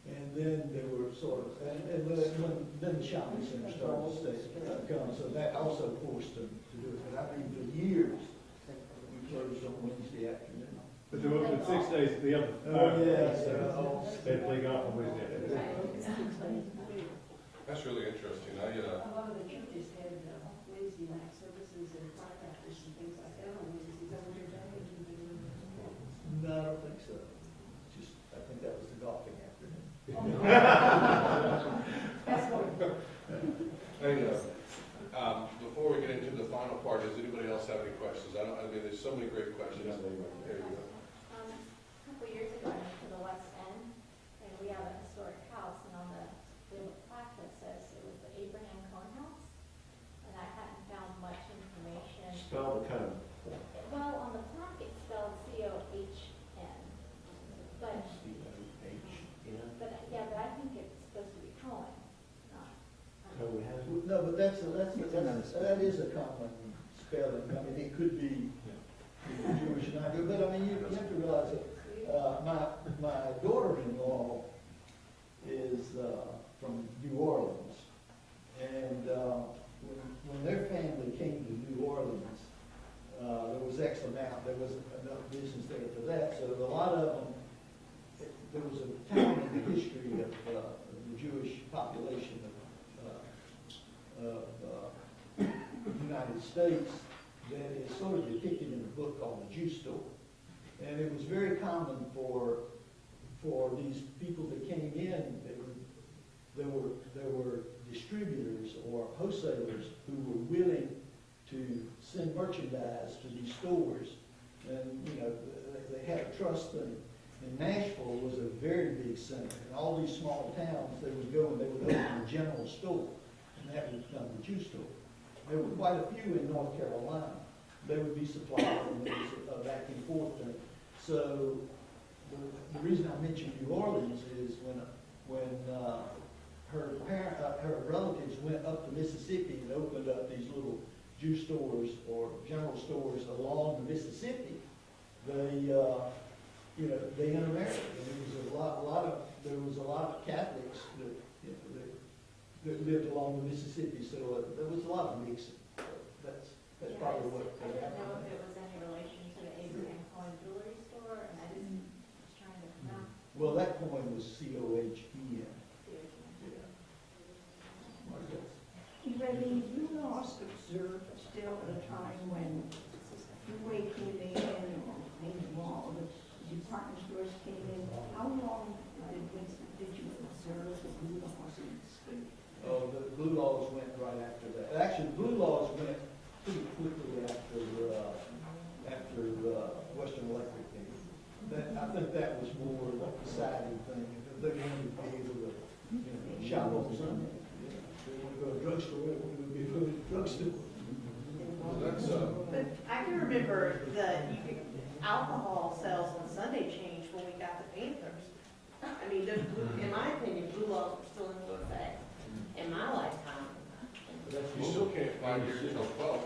And then there were sort of, then the shopping center started to come, so that also forced them to do it. But I mean, for years, we closed on Wednesday afternoon. But they were open 6 days, the other Oh, yeah, they play golf on Wednesday. That's really interesting. A lot of the churches had Wednesday night services and firecrackers and things like that on Wednesdays. That was your day. No, I don't think so. Just, I think that was the golfing afternoon. Hey, before we get into the final part, does anybody else have any questions? I mean, there's so many great questions. There you go. A couple years ago, I went to the West End, and we have a historic house, and on the plaque that says it was the Abraham Cohen House, and I hadn't found much information. Spell the code. Well, on the plaque, it's spelled C-O-H-N, but, C-O-H-N. but I think it's supposed to be Cohen, not. No, but that is a common spelling. I mean, it could be Jewish and Hebrew, but I mean, you have to realize that my daughter-in-law is from New Orleans, and when their family came to New Orleans, there was X amount. There wasn't enough business there for that, so a lot of them. There was a time in the history of the Jewish population of the United States that is sort of depicted in a book called The Jew Store. And it was very common for these people that came in, there were distributors or wholesalers who were willing to send merchandise to these stores. And, you know, they had a trust thing. And Nashville was a very big center, and all these small towns, they would go and they would open a general store, and that would become the Jew store. There were quite a few in North Carolina. They would be supplied, and there was a back and forth thing. So the reason I mentioned New Orleans is when her relatives went up to Mississippi and opened up these little Jew stores or general stores along the Mississippi, they intermarried. And there was a lot of Catholics that lived along the Mississippi, so there was a lot of mixing. That's probably what I didn't know happened. if it was any relation to the Abraham Cohen jewelry store, and I just was trying to pronounce. Well, that coin was C-O-H-E-N. Really, you lost observed still at a time when the way came in and all the department stores came in. How long did you observe the blue laws in the street? Oh, the blue laws went right after that. Actually, blue laws went pretty quickly after Western Electric came. I think that was more like a deciding thing. They wanted to be able to shop on Sunday. They want to go to a drugstore, they want to be able to go to a drugstore. Well, that's, But I can remember alcohol sales on Sunday changed when we got the Panthers. I mean, in my opinion, blue laws were still in full effect in my lifetime. you still can't buy beer until 12.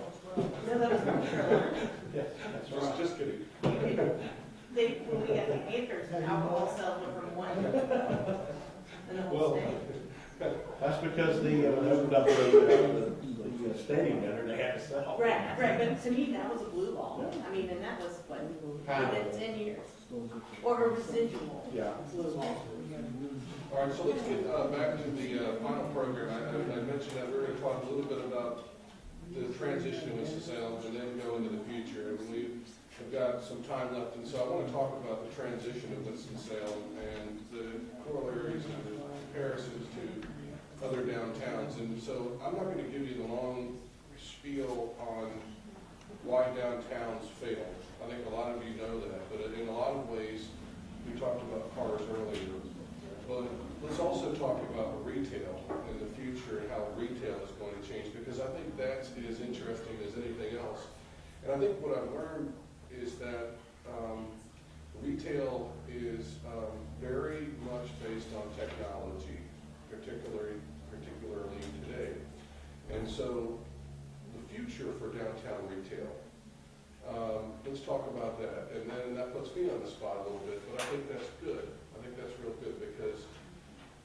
No, that was North Carolina. Yes, that's right. Just kidding. When we got the Panthers, alcohol sales went from one in the whole state. That's because they opened up the stadium there, they had to sell. Right, but to me, that was a blue law. I mean, and that was what, within 10 years. Or a residual. Yeah. Blue law. All right, so let's get back to the final program. I mentioned that we're going to talk a little bit about the transition to Winston-Salem and then go into the future. And we've got some time left, and so I want to talk about the transition of Winston-Salem and the corollaries and the comparisons to other downtowns. And so I'm not going to give you the long spiel on why downtowns fail. I think a lot of you know that, but in a lot of ways, we talked about cars earlier. But let's also talk about retail in the future and how retail is going to change, because I think that's as interesting as anything else. And I think what I've learned is that retail is very much based on technology, particularly today. And so the future for downtown retail, let's talk about that. And then that puts me on the spot a little bit, but I think that's good. I think that's real good, because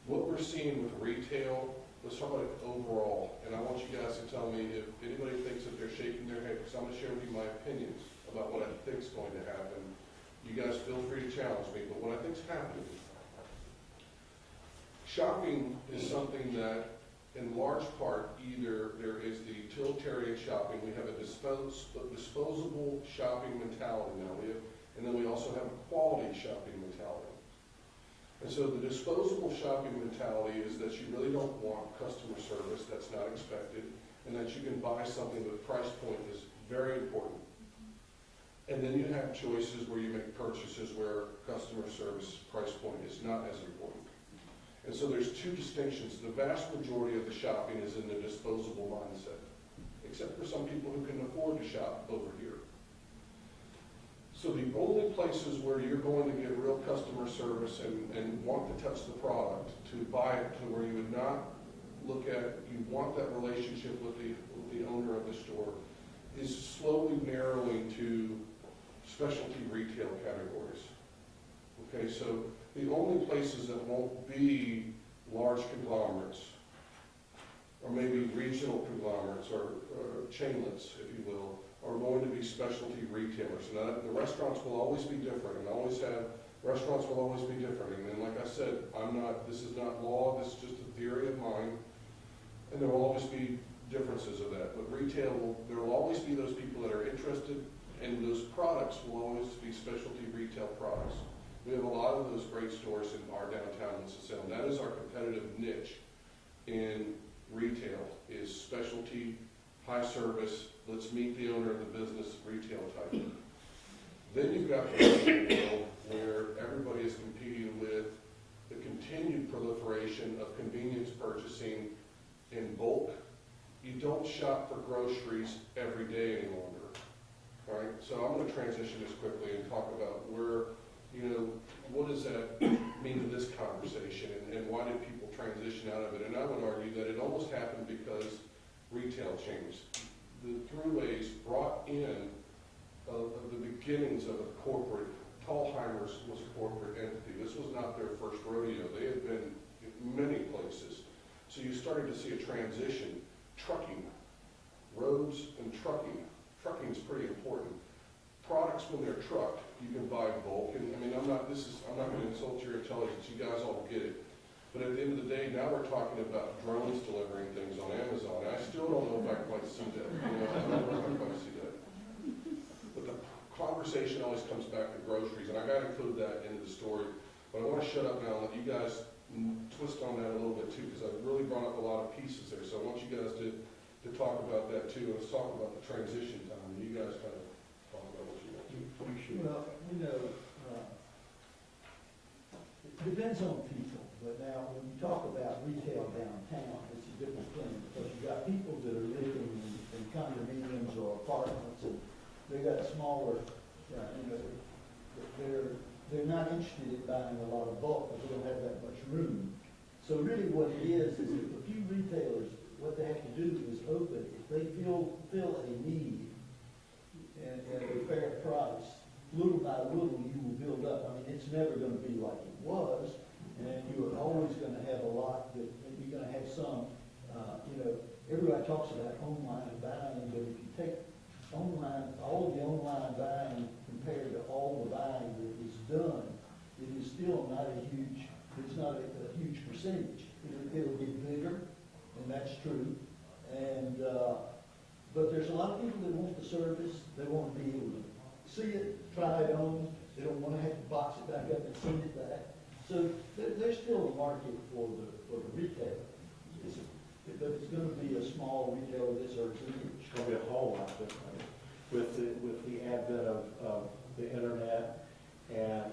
what we're seeing with retail, let's talk about it overall. And I want you guys to tell me if anybody thinks that they're shaking their head, because I'm going to share with you my opinions about what I think is going to happen. You guys feel free to challenge me, but what I think is happening. Shopping is something that, in large part, either there is the utilitarian shopping, we have a disposable shopping mentality now, and then we also have a quality shopping mentality. And so the disposable shopping mentality is that you really don't want customer service, that's not expected, and that you can buy something, but price point is very important. And then you have choices where you make purchases where customer service price point is not as important. And so there's two distinctions. The vast majority of the shopping is in the disposable mindset, except for some people who can afford to shop over here. So the only places where you're going to get real customer service and want to touch the product, to buy it, to where you would not look at, you want that relationship with the owner of the store, is slowly narrowing to specialty retail categories. Okay, so the only places that won't be large conglomerates, or maybe regional conglomerates, or chainlets, if you will, are going to be specialty retailers. Now, the restaurants will always be different, and restaurants will always be different. And then, like I said, this is not law, this is just a theory of mine, and there will always be differences of that. But retail, there will always be those people that are interested, and those products will always be specialty retail products. We have a lot of those great stores in our downtown Winston-Salem. That is our competitive niche in retail, is specialty, high service, let's meet the owner of the business retail type. Then you've got the rest of the world continued proliferation of convenience purchasing in bulk. You don't shop for groceries every day any longer, right? So I'm going to transition this quickly and talk about where, what does that mean to this conversation, and why did people transition out of it? And I would argue that it almost happened because retail changed. The Thruways brought in the beginnings of a corporate. Tallheimer's was a corporate entity. This was not their first rodeo. They had been in many places. So you started to see a transition. Trucking, roads and trucking. Trucking is pretty important. Products, when they're trucked, you can buy bulk. And I mean, I'm not going to insult your intelligence. You guys all get it. But at the end of the day, now we're talking about drones delivering things on Amazon. And I still don't know if I quite see that. I don't know if I quite see that. But the conversation always comes back to groceries, and I got to include that into the story. But I want to shut up now and let you guys twist on that a little bit too, because I've really brought up a lot of pieces there. So I want you guys to talk about that too. Let's talk about the transition time. You guys kind of talk about what you want to. Well, it depends on people, but now when you talk about retail downtown, it's a different thing, because you've got people that are living in condominiums or apartments, and they got smaller, they're not interested in buying a lot of bulk because they don't have that much room. So really what it is that a few retailers, what they have to do is open, if they fill a need and at a fair price, little by little you will build up. I mean, it's never going to be like it was, and you're always going to have a lot that you're going to have some, everybody talks about online buying, but if you take online, all of the online buying compared to all the buying that is done, it is still not a huge, it's not a huge percentage. It'll get bigger, and that's true. And but there's a lot of people that want the service. They want to be able to see it, try it on. They don't want to have to box it back up and send it back. So there's still a market for the retailer. But it's going to be a small retailer that's It's going to be a whole lot different with the advent of the internet, and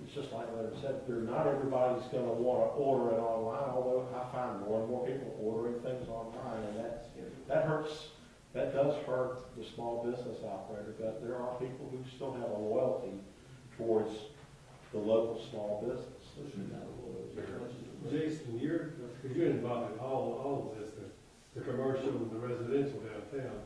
it's just like Leonard said, not everybody's going to want to order it online, although I find more and more people ordering things online, and that hurts. That does hurt the small business operator, but there are people who still have a loyalty towards the local small business. Jason, you're involved in all of this, the commercial and the residential downtown.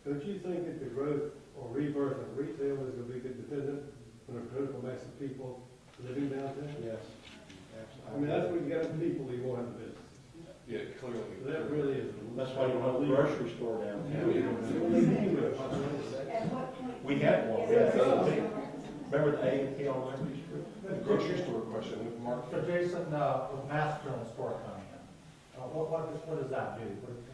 Don't you think that the growth or rebirth of retail is going to be dependent on a critical mass of people living downtown? Yes, I mean, that's what you got people who want to business. Yeah, clearly. That really is. that's why you want a grocery store downtown. We had one. We had A&P. Remember the A&P on Liberty Street? The grocery store question, Mark. So Jason, with Master and Sport coming in, what does that do?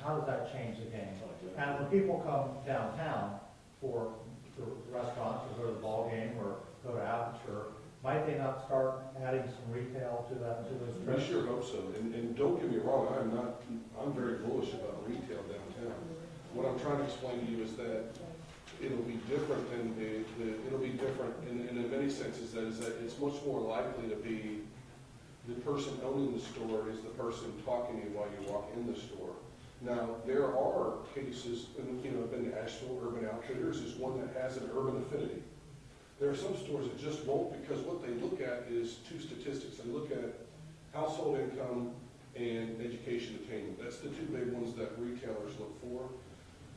How does that change the game? And when people come downtown for the restaurants, or go to the ball game, or go to Aperture, might they not start adding some retail to those I trips? sure hope so. And don't get me wrong, I'm very bullish about retail downtown. What I'm trying to explain to you is that it'll be different than it'll be different in many senses. That it's much more likely to be the person owning the store is the person talking to you while you walk in the store. Now, there are cases, and I've been to Asheville Urban Outfitters is one that has an urban affinity. There are some stores that just won't, because what they look at is two statistics. They look at household income and education attainment. That's the two big ones that retailers look for.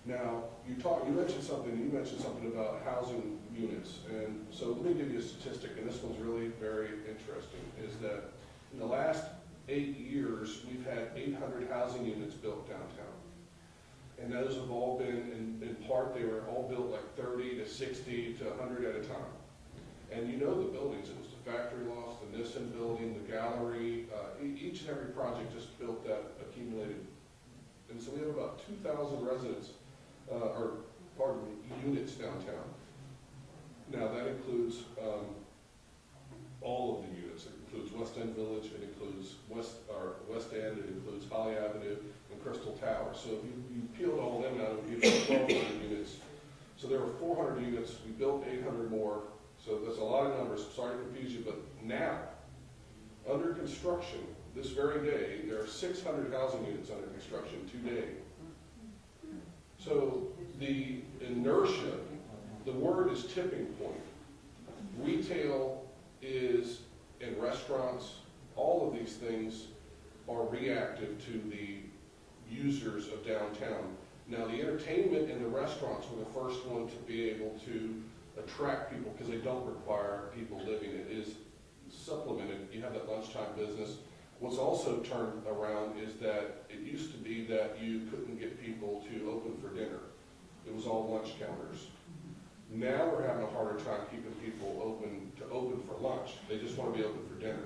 Now, you mentioned something about housing units, and so let me give you a statistic, and this one's really very interesting, is that in the last 8 years, we've had 800 housing units built downtown. And those have all been, in part, they were all built like 30 to 60 to 100 at a time. And you know the buildings, it was the factory loft, the Nissen building, the gallery, each and every project just built that accumulated. And so we have about 2,000 residents, units downtown. Now that includes all of the units. It includes West End Village, it includes West End, it includes Holly Avenue, and Crystal Tower. So if you peeled all them out, it would give you 1,200 units. So there were 400 units, we built 800 more, so that's a lot of numbers, sorry to confuse you, but now, under construction, this very day, there are 600 housing units under construction today. So the inertia, the word is tipping point. Retail is, and restaurants, all of these things are reactive to the users of downtown. Now, the entertainment and the restaurants were the first one to be able to attract people because they don't require people living. It is supplemented. You have that lunchtime business. What's also turned around is that it used to be that you couldn't get people to open for dinner. It was all lunch counters. Now we're having a harder time keeping people open for lunch. They just want to be open for dinner.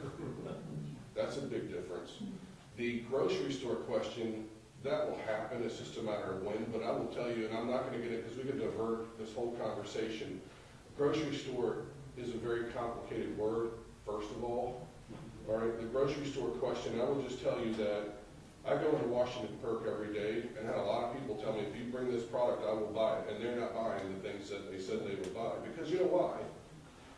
That's a big difference. The grocery store question, that will happen. It's just a matter of when. But I will tell you, and I'm not going to get it because we could divert this whole conversation. Grocery store is a very complicated word, first of all. All right, the grocery store question, I will just tell you that I go into Washington Perk every day and had a lot of people tell me, if you bring this product, I will buy it. And they're not buying the things that they said they would buy. Because you know why?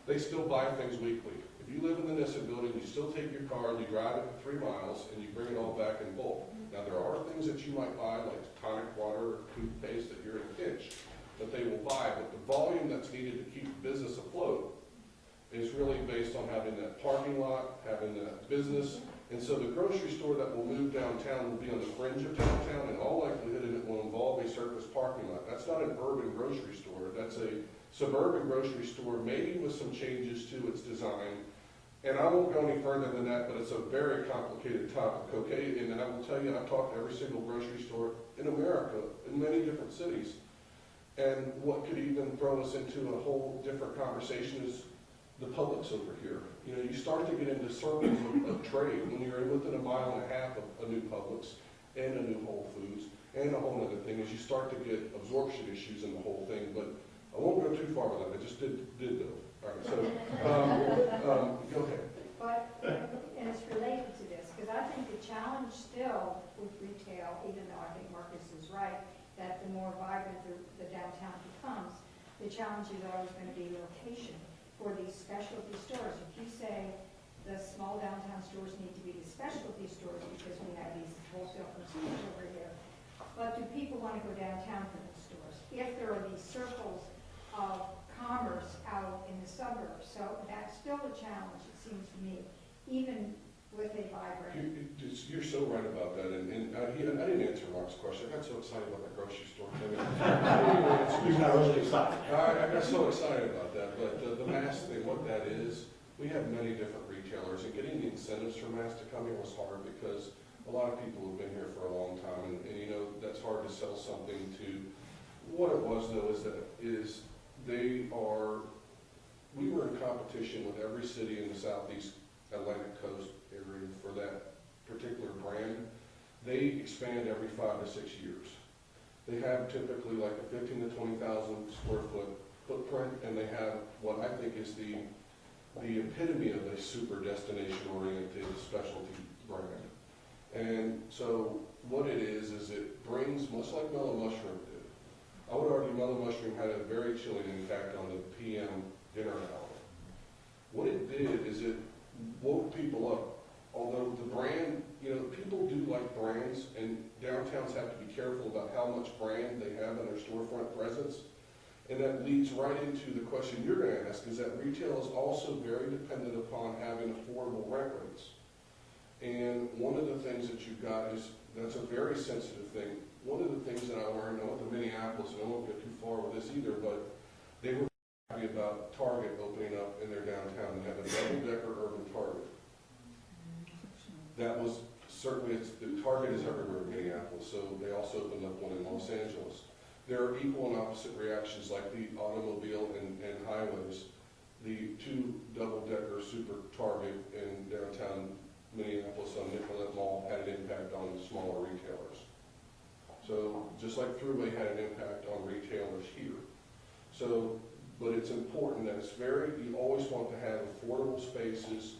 They still buy things weekly. If you live in the Nissa building, you still take your car and you drive it 3 miles and you bring it all back in bulk. Now there are things that you might buy, like tonic water or toothpaste that you're in a pinch, that they will buy. But the volume that's needed to keep the business afloat is really based on having that parking lot, having that business. And so the grocery store that will move downtown will be on the fringe of downtown, in all likelihood, and it will involve a surface parking lot. That's not an urban grocery store. That's a suburban grocery store, maybe with some changes to its design. And I won't go any further than that, but it's a very complicated topic, okay? And I will tell you, I've talked to every single grocery store in America, in many different cities. And what could even throw us into a whole different conversation is the Publix over here. You know, you start to get into circles of trade when you're within 1.5 miles of a new Publix and a new Whole Foods and a whole other thing, is you start to get absorption issues in the whole thing. But I won't go too far with that. I just did though. All right, so go ahead. But, and it's related to this, because I think the challenge still with retail, even though I think Marcus is right, that the more vibrant the downtown becomes, the challenge is always going to be location for these specialty stores. If you say the small downtown stores need to be the specialty stores because we have these wholesale consumers over here, but do people want to go downtown for those stores? If there are these circles of commerce out in the suburbs, so that's still a challenge, it seems to me, even with a vibrant. You're so right about that, and I didn't answer Mark's question. I got so excited about the grocery store thing. You got really excited. I got so excited about that, but the mass thing, what that is, we have many different retailers, and getting the incentives for mass to come here was hard because a lot of people have been here for a long time, and you know, that's hard to sell something to. What it was though is we were in competition with every city in the Southeast Atlantic coast area for that particular brand. They expand every 5 to 6 years. They have typically like a 15 to 20,000 square foot footprint, and they have what I think is the epitome of a super destination oriented specialty brand. And so what it is it brings, much like Mellow Mushroom did. I would argue Mellow Mushroom had a very chilling impact on the PM dinner hour. What it did is it woke people up. Although the brand, you know, people do like brands, and downtowns have to be careful about how much brand they have in their storefront presence. And that leads right into the question you're going to ask, is that retail is also very dependent upon having affordable rent rates. And one of the things that you've got is, that's a very sensitive thing. One of the things that I learned, I went to Minneapolis, and I won't get too far with this either, but they were happy about Target opening up in their downtown and have a double-decker urban Target. That was certainly, the Target is everywhere in Minneapolis, so they also opened up one in Los Angeles. There are equal and opposite reactions, like the automobile and highways. The 2 double-decker super Target in downtown Minneapolis on Nicollet Mall had an impact on smaller retailers. So just like Thruway had an impact on retailers here. So, but it's important that you always want to have affordable spaces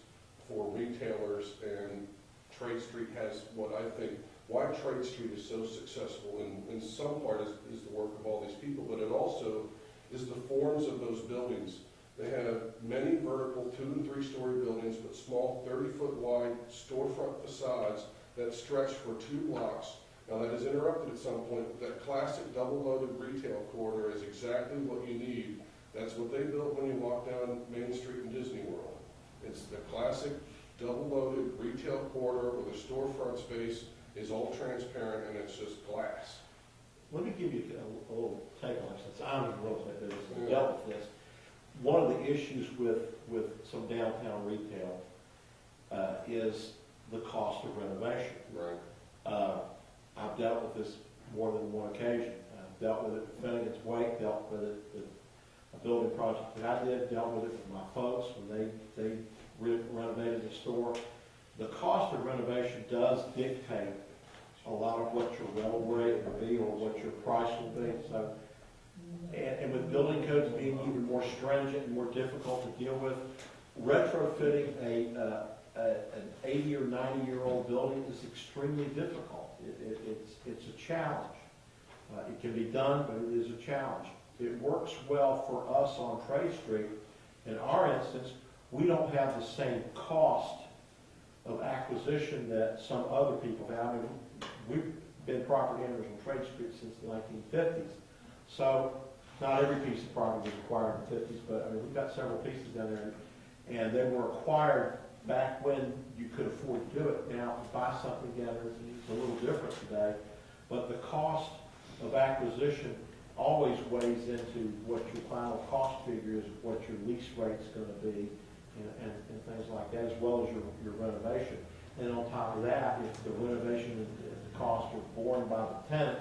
for retailers, and Trade Street has what I think, why Trade Street is so successful in some part is the work of all these people, but it also is the forms of those buildings. They have many vertical 2- and 3-story buildings with small 30-foot wide storefront facades that stretch for 2 blocks. Now that is interrupted at some point, but that classic double-loaded retail corridor is exactly what you need. That's what they built when you walk down Main Street in Disney World. It's the classic double-loaded retail corridor where the storefront space is all transparent and it's just glass. Let me give you a little take on it, since I'm in real estate business and dealt with this. One of the issues with some downtown retail is the cost of renovation. Right. I've dealt with this more than one occasion. I've dealt with it with Finnegan's Wake, dealt with it with a building project that I did, dealt with it with my folks when they renovated the store. The cost of renovation does dictate a lot of what your rental rate will be or what your price will be. So, and with building codes being even more stringent and more difficult to deal with, retrofitting an 80 or 90-year-old building is extremely difficult. It's a challenge. It can be done, but it is a challenge. It works well for us on Trade Street. In our instance, we don't have the same cost of acquisition that some other people have. I mean, we've been property owners on Trade Street since the 1950s. So not every piece of property was acquired in the 50s, but I mean, we've got several pieces down there, and they were acquired back when you could afford to do it. Now, to buy something down there, it's a little different today, but the cost of acquisition always weighs into what your final cost figure is, what your lease rate's going to be, and things like that, as well as your renovation. And on top of that, if the renovation and the costs are borne by the tenant,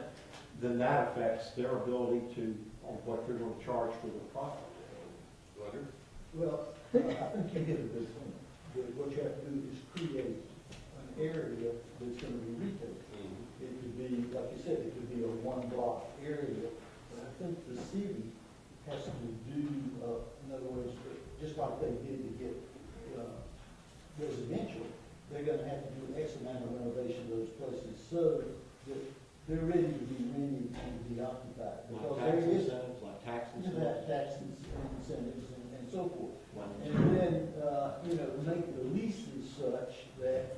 then that affects their ability to, on what they're going to charge for the property. Leonard? Well, I think you hit a big point. What you have to do is create an area that's going to be retail. It could be, like you said, it could be a 1-block area. But I think the city has to do, in other words, just like they did to get residential, they're going to have to do X amount of renovation of those places so that they're ready to be rented and to be occupied. Because Like tax there is incentives, like tax you incentives. have taxes and incentives and so forth. And then, make the leases such that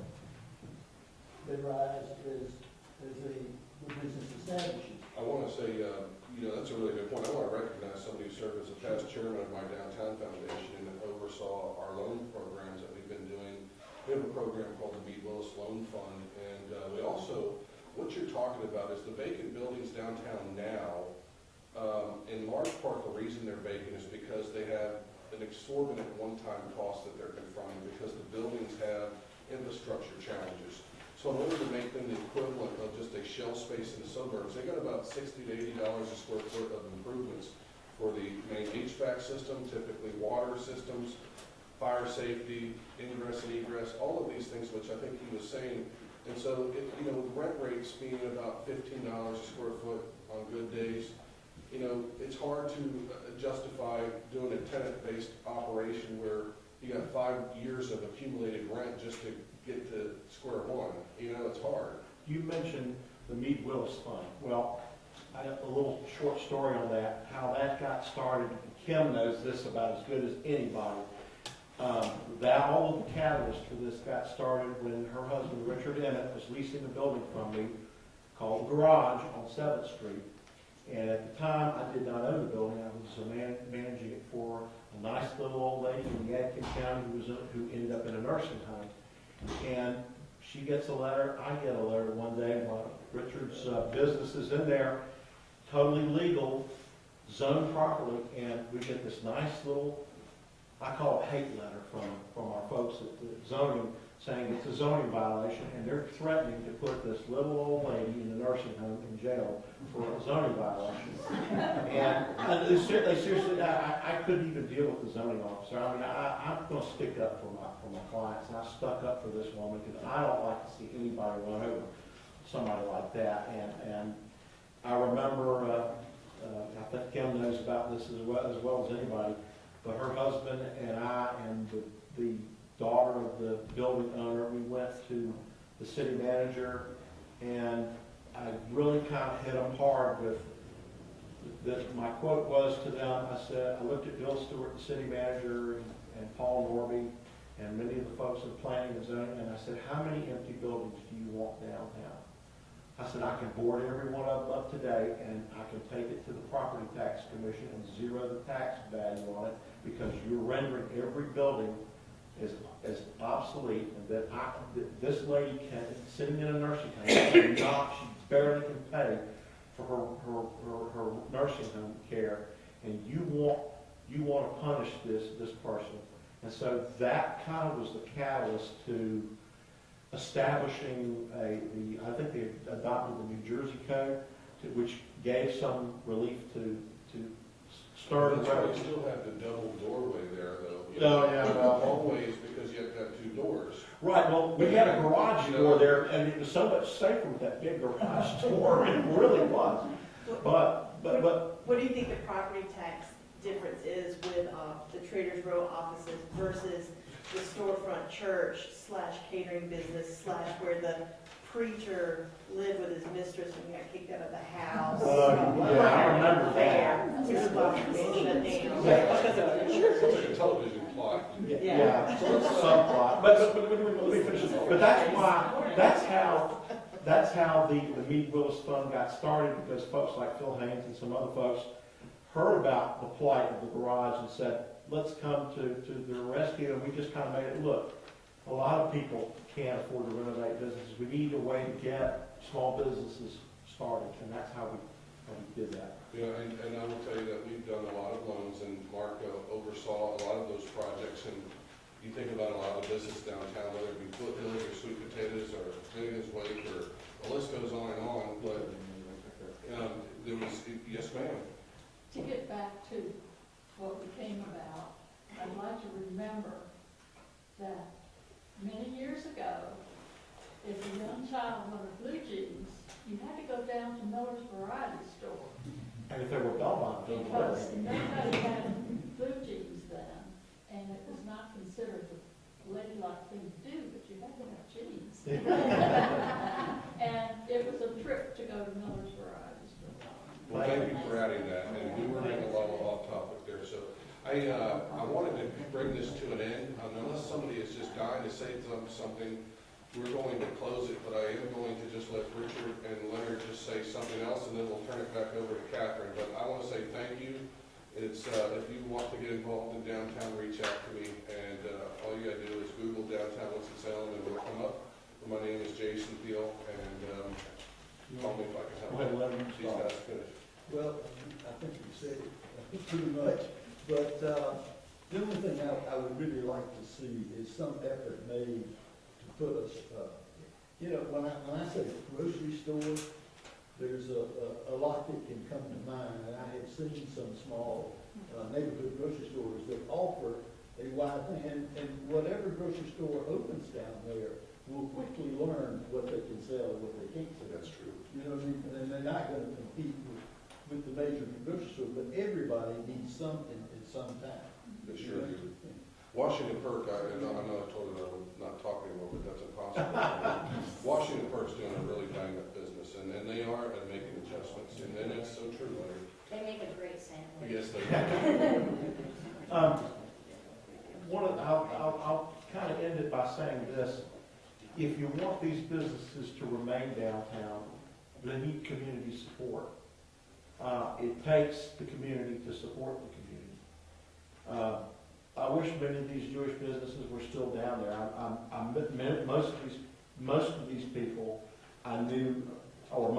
they rise as the business establishes. I want to say, that's a really good point. I want to recognize somebody who served as a past chairman of my downtown foundation and oversaw our loan programs that we've been doing. We have a program called the Mead Willis Loan Fund, and we also, what you're talking about is the vacant buildings downtown now. In large part, the reason they're vacant is because they have an exorbitant one-time cost that they're confronting because the buildings have infrastructure challenges. So in order to make them the equivalent of just a shell space in the suburbs, they got about $60 to $80 a square foot of improvements for the main HVAC system, typically water systems, fire safety, ingress and egress, all of these things, which I think he was saying. And so, with rent rates being about $15 a square foot on good days, it's hard to justify doing a tenant-based operation where you got 5 years of accumulated rent just to get to square one. It's hard. You mentioned the Mead Willis Fund. Well, I have a little short story on that, how that got started. Kim knows this about as good as anybody. All of the catalyst for this got started when her husband, Richard Emmett, was leasing a building from me called The Garage on 7th Street. And at the time, I did not own the building. I was managing it for a nice little old lady in Yadkin County who ended up in a nursing home. And she gets a letter, I get a letter one day, Richard's business is in there, totally legal, zoned properly, and we get this nice little, I call it hate letter from our folks at the zoning, saying it's a zoning violation, and they're threatening to put this little old lady in a nursing home in jail for a zoning violation. And they seriously, I couldn't even deal with the zoning officer. I mean, I'm going to stick up for my clients, and I stuck up for this woman because I don't like to see anybody run over somebody like that. And I remember, I think Kim knows about this as well as anybody, but her husband and I and the daughter of the building owner, we went to the city manager, and I really kind of hit him hard with my quote was to them, I said, I looked at Bill Stewart, the city manager, and Paul Norby, and many of the folks in planning and zoning, and I said, how many empty buildings do you want downtown? I said, I can board every one of them up today, and I can take it to the property tax commission and zero the tax value on it, because you're rendering every building as obsolete, and that this lady sitting in a nursing home, she barely can pay for her nursing home care, and you want to punish this person. And so that kind of was the catalyst to establishing I think they adopted the New Jersey Code, which gave some relief to stir the That's why you road. still have the double doorway there, though. You Oh, know, yeah. Always, because you have to have two doors. Right, well, we had a garage door there, and it was so much safer with that big garage door, it really was. But What do you think the property tax difference is with the Traders Row offices versus the storefront church / catering business / where the preacher lived with his mistress and got kicked out of the house? yeah, I remember that. His spot was shut down Yeah. because of the It's church. like a television plot. Yeah, subplot. But let me finish this. But that's how the Meade Willis Fund got started, because folks like Phil Haynes and some other folks heard about the plight of the garage and said, let's come to the rescue, and we just kind of made it look. A lot of people can't afford to renovate businesses. We need a way to get small businesses started, and that's how we did that. Yeah, and I will tell you that we've done a lot of loans, and Mark oversaw a lot of those projects, and you think about a lot of the business downtown, whether it be Foothills or Sweet Potatoes or Milligan's Wake, or the list goes on and on, but there was, yes ma'am. To get back to what we came about, I'd like to remember that many years ago, if a young child wanted blue jeans, you had to go down to Miller's Variety Store. And if they were Belmont, they Because would. nobody had blue jeans then, and it was not considered a ladylike thing to do, but you had to have jeans. And it was a trip to go to Miller's Variety Store. Well, thank you for adding that, and we were getting a little off topic there, so I wanted to bring this to an end, unless somebody is just dying to say something, we're going to close it, but I am going to just let Richard and Leonard just say something else, and then we'll turn it back over to Catherine, but I want to say thank you. It's, if you want to get involved in downtown, reach out to me, and all you gotta do is Google downtown Winston-Salem, and it'll come up. My name is Jason Thiel, and call me if I can help. Go ahead, let them These start. guys finish. Well, I think you said it pretty much, but the only thing I would really like to see is some effort made to put us, when I say grocery store, there's a lot that can come to mind, and I have seen some small neighborhood grocery stores that offer a wide thing, and whatever grocery store opens down there will quickly learn what they can sell and what they can't sell. That's true. You know what I mean? And they're not gonna compete with the major grocery store, but everybody needs something at some time. They sure do. Washington Perk, I know I told her I would not talk anymore, but that's impossible. Washington Perk's doing a really bang up business, and they are making adjustments, and then it's so true, Larry. They make a great sandwich. Yes, they do. I'll kind of end it by saying this. If you want these businesses to remain downtown, they need community support. It takes the community to support the community. I wish many of these Jewish businesses were still down there. Most of these people I knew, or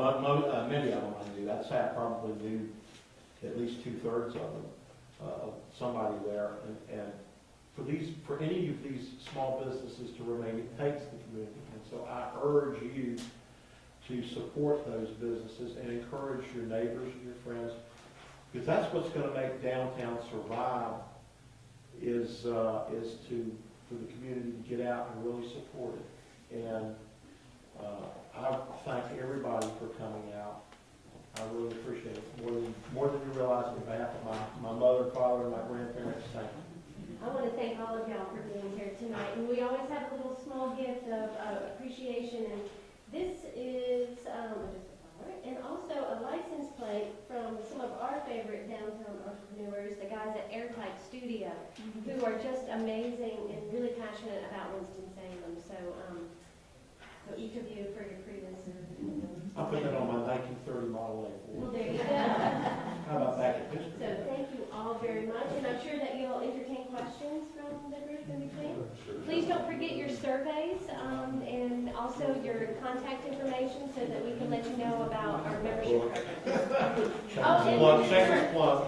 many of them I knew. I'd say I probably knew at least 2/3 of them, of somebody there. And for any of these small businesses to remain, it takes the community. And so I urge you to support those businesses and encourage your neighbors and your friends, because that's what's going to make downtown survive. Is for the community to get out and really support it. And I thank everybody for coming out. I really appreciate it more than you realize. On behalf of my mother, father, and my grandparents, thank you. I want to thank all of y'all for being here tonight. And we always have a little small gift of appreciation. And this is, and also a license plate from some of our favorite downtown entrepreneurs, the guys at Airtight Studio, who are just amazing and really passionate about Winston-Salem. So, so each of you for your Prius. I'll put that on my 1930 Model A. Well, there you go. How about back at history? So thank you all very much, and I'm sure that you'll entertain questions from the group in between. Please don't forget your surveys and also your contact information so that we can let you know about our membership program. Shameless plug.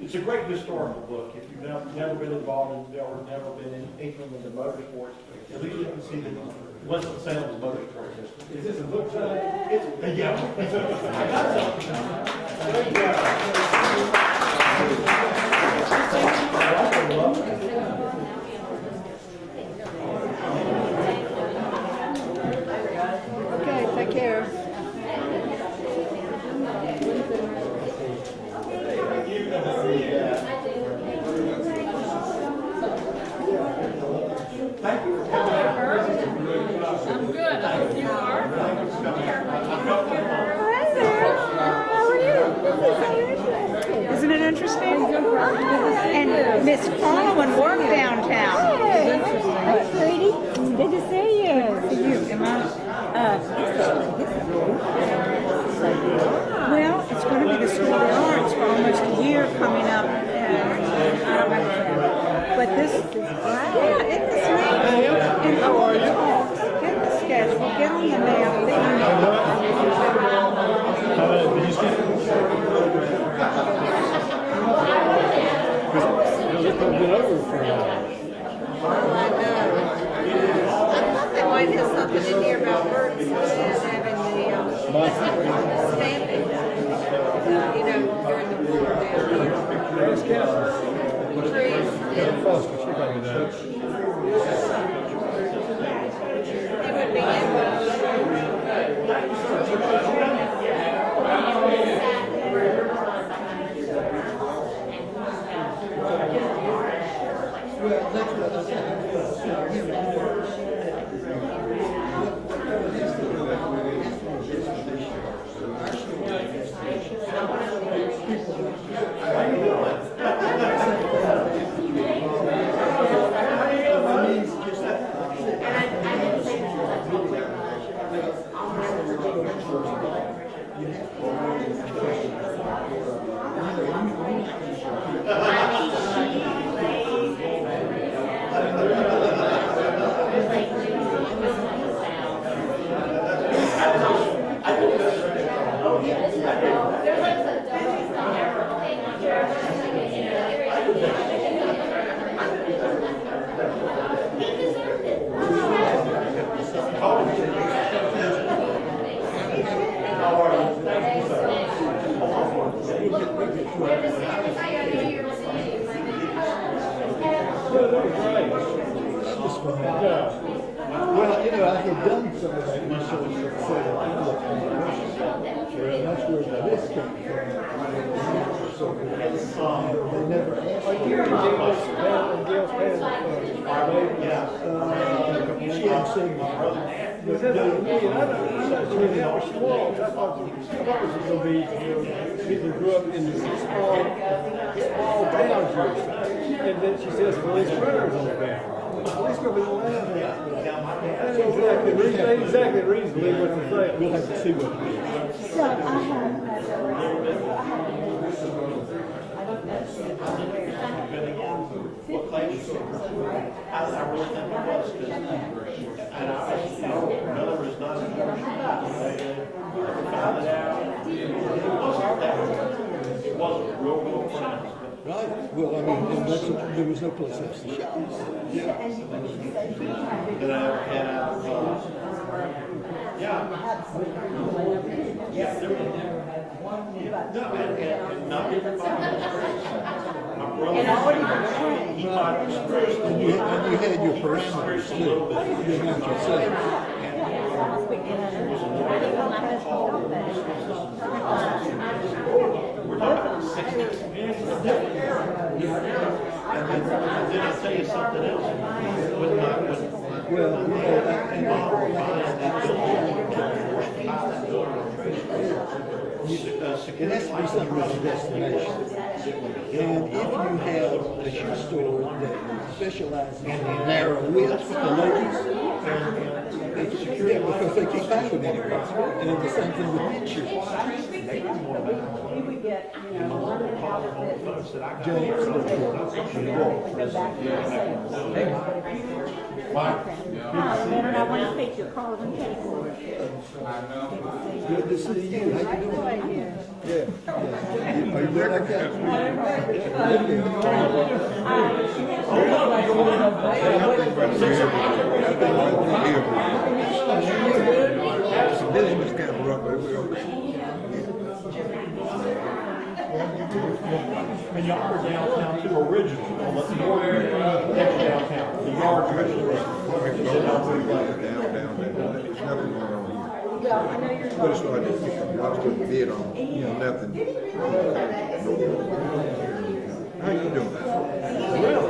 It's a great historical book. If you've never been involved in or never been in anything with the motorsports, at least you can see the Winston-Salem's motorsport history. Is this a book time? Yeah. I got Okay, take care. Thank you for coming out. I'm good, I hope you are. Hi there. How are you? Isn't it interesting? And Miss Coleman worked downtown. Hi, sweetie. Good to see you. Am I? Well, it's going to be the School of the Arts for almost a year coming up. But this is, yeah, isn't this neat? And how are you? Get the schedule, get on the map. They might have something in here about birds having the stamping, during the war down here. Trees. It would be Well, I had done some of that research before, and that's where the list came from. They never asked. She hadn't seen me. Was that really, I don't know, that was small. I thought it was going to be, people grew up in this small towns here. And then she says, police runners on the ground. Police going to be allowed. That ain't exactly reasonably what to say. We'll have to see what it is. So I have What claim you took? I really think it was, and another was not in the found it out. It wasn't real friends. Right, well, I mean, there was no place else to shop. Yeah. That I ever had out of, yeah. Yeah, there was. No, and not everybody. My brother, he might have expressed. And you had your parameters too. You know what you're saying. We're talking 60. And then I'll tell you something else. Well, and It has to be some kind of destination. And if you have a shoe store that specializes in narrow widths for ladies, yeah, because they can't find them anywhere. And the same thing with men's shoes. We would get, you know, learning outfits. James, Go back to the sales. Leonard, I want to take your calls and take orders. Good to see you. How you doing? Yeah. Are you doing okay? It's a business kind of run, but we're And y'all were downtown too originally, on the northern next downtown. The yard originally was. It's nothing going on here. But it's like, I was going to bid on, nothing. How you doing? Really?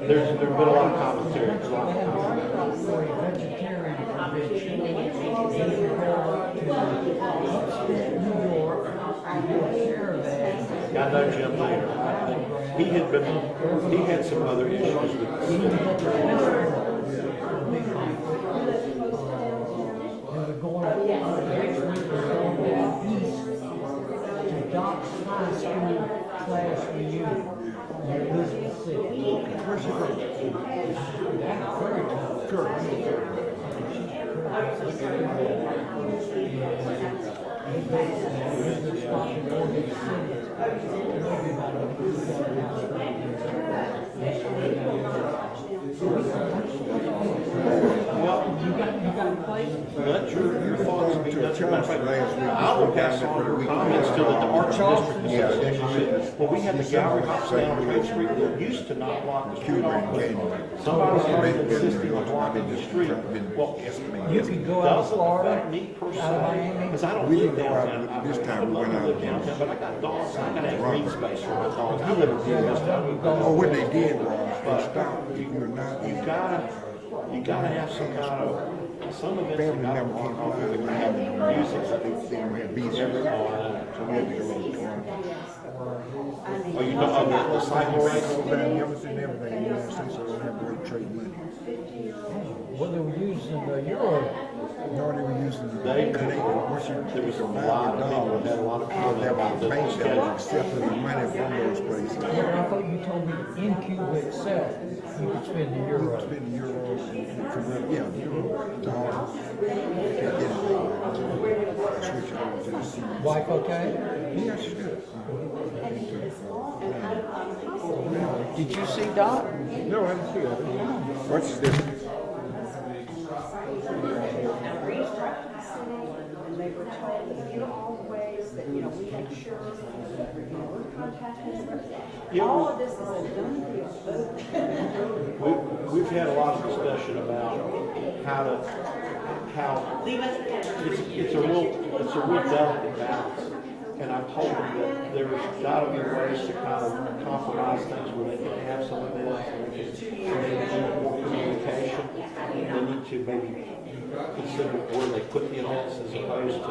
There's been a lot of commentary. I know Jim later. He had some other issues with Doc's High School class reunion in Elizabeth City. Where's she from? Kirk. Let your thoughts be nothing. I'll look past all your comments till the Arts District Association. Well, we had the gallery hops down Trade Street that used to not block the street off. Somebody started insisting on blocking the street. Well, You can go out of Florida, me per out of se, Miami. because I don't We live didn't go out downtown. this time, we went out. Downtown, but I got dogs. I gotta have green space for my dogs. I live in Winston-Salem. Oh, what they did was, they stopped, you were not, You gotta have some kind of, some events you family gotta member walk can't off fly, with they the were having music. they don't have bees everywhere. So we had to go to the corner. Oh, you know, the cycle race? Go down Jefferson and everything, in the United States, so they don't have to really trade money. Well, they were using the euro. No, they were using the There was a $5 lot of people that had a lot of that comments about was this banks that schedule. were accepting the money from those places. Yeah, I thought you told me in Cuba itself, you could spend the You euro. could spend the euros and convert, yeah, dollars. Can't get it. Switch it over to the C. Wife okay? Yeah, she did. Did you see Doc? No, I didn't see it. What's this? And they were told, you know, all the ways that, you know, we make sure that we're contacting them. All of this is a done deal. We've had a lot of discussion about how it's a real delicate balance. And I told them that there's got to be ways to kind of compromise things where they can have some of this, and they can do more communication. They need to maybe consider where they put the events as opposed to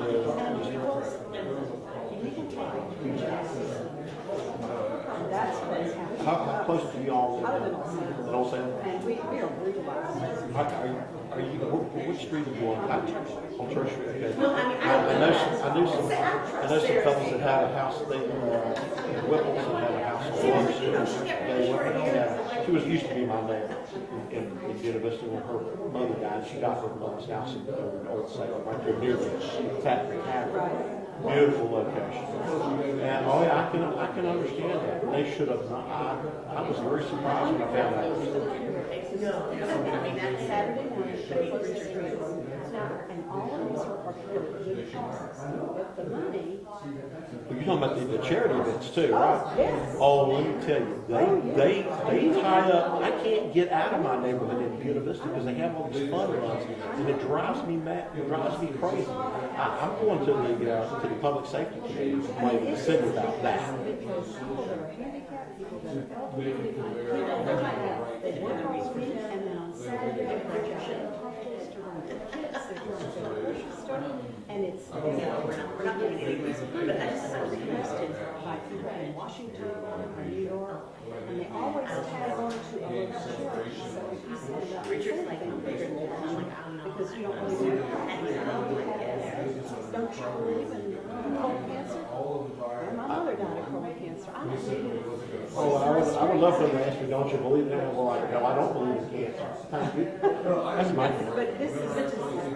That's what's happening. how close do y'all live? I live in Old Salem. In Old Salem? And we are brutalized. Are you, which street are you on? On Church Street, okay. No, I mean, I know some fellows that had a house, they, Whipples that had a house on Water Street. She used to be my neighbor in Buena Vista when her mother died. She got her mother's house in Old Salem, right there near the Factory Tavern. Beautiful location. And, oh yeah, I can understand that. They should have not, I was very surprised when I found out. No, I mean, that's Saturday night. Now, and all of these are for good causes, but the money, You're talking about the charity events too, right? yes. Oh, let me tell you, they tie up, I can't get out of my neighborhood in Buena Vista because they have all these fun runs, and it drives me mad, it drives me crazy. I'm going to the public safety committee to complain to the city about that. Because people that are handicapped, people that are elderly, people that have, they work all week, and then on Saturday, they're going to run their kids, they're going to the grocery store, and it's, We're not doing anything, but I just requested by people in Washington or New York, and they always tag on to a local charity, so if you send up Richard's like, I'm bigger than that. I'm like, I don't know. because you don't really know. Don't you believe in colon cancer? And my mother died of colon cancer. I don't believe it. Oh, I would love for them to ask me, don't you believe in it? Well, like, no, I don't believe in cancer. Thank you. That's my. But this is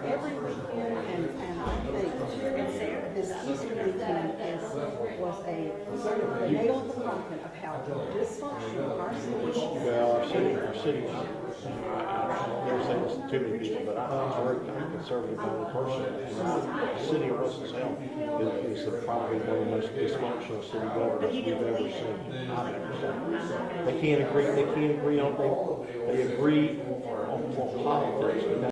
every weekend, and I think this Easter weekend was a nail in the coffin of how dysfunctional our city is. Well, our city, I never say this to too many people, but I'm very conservative minded person. The city of Winston-Salem is probably one of the most dysfunctional city governments we've ever seen. I've ever seen. They can't agree on, they agree on politics, but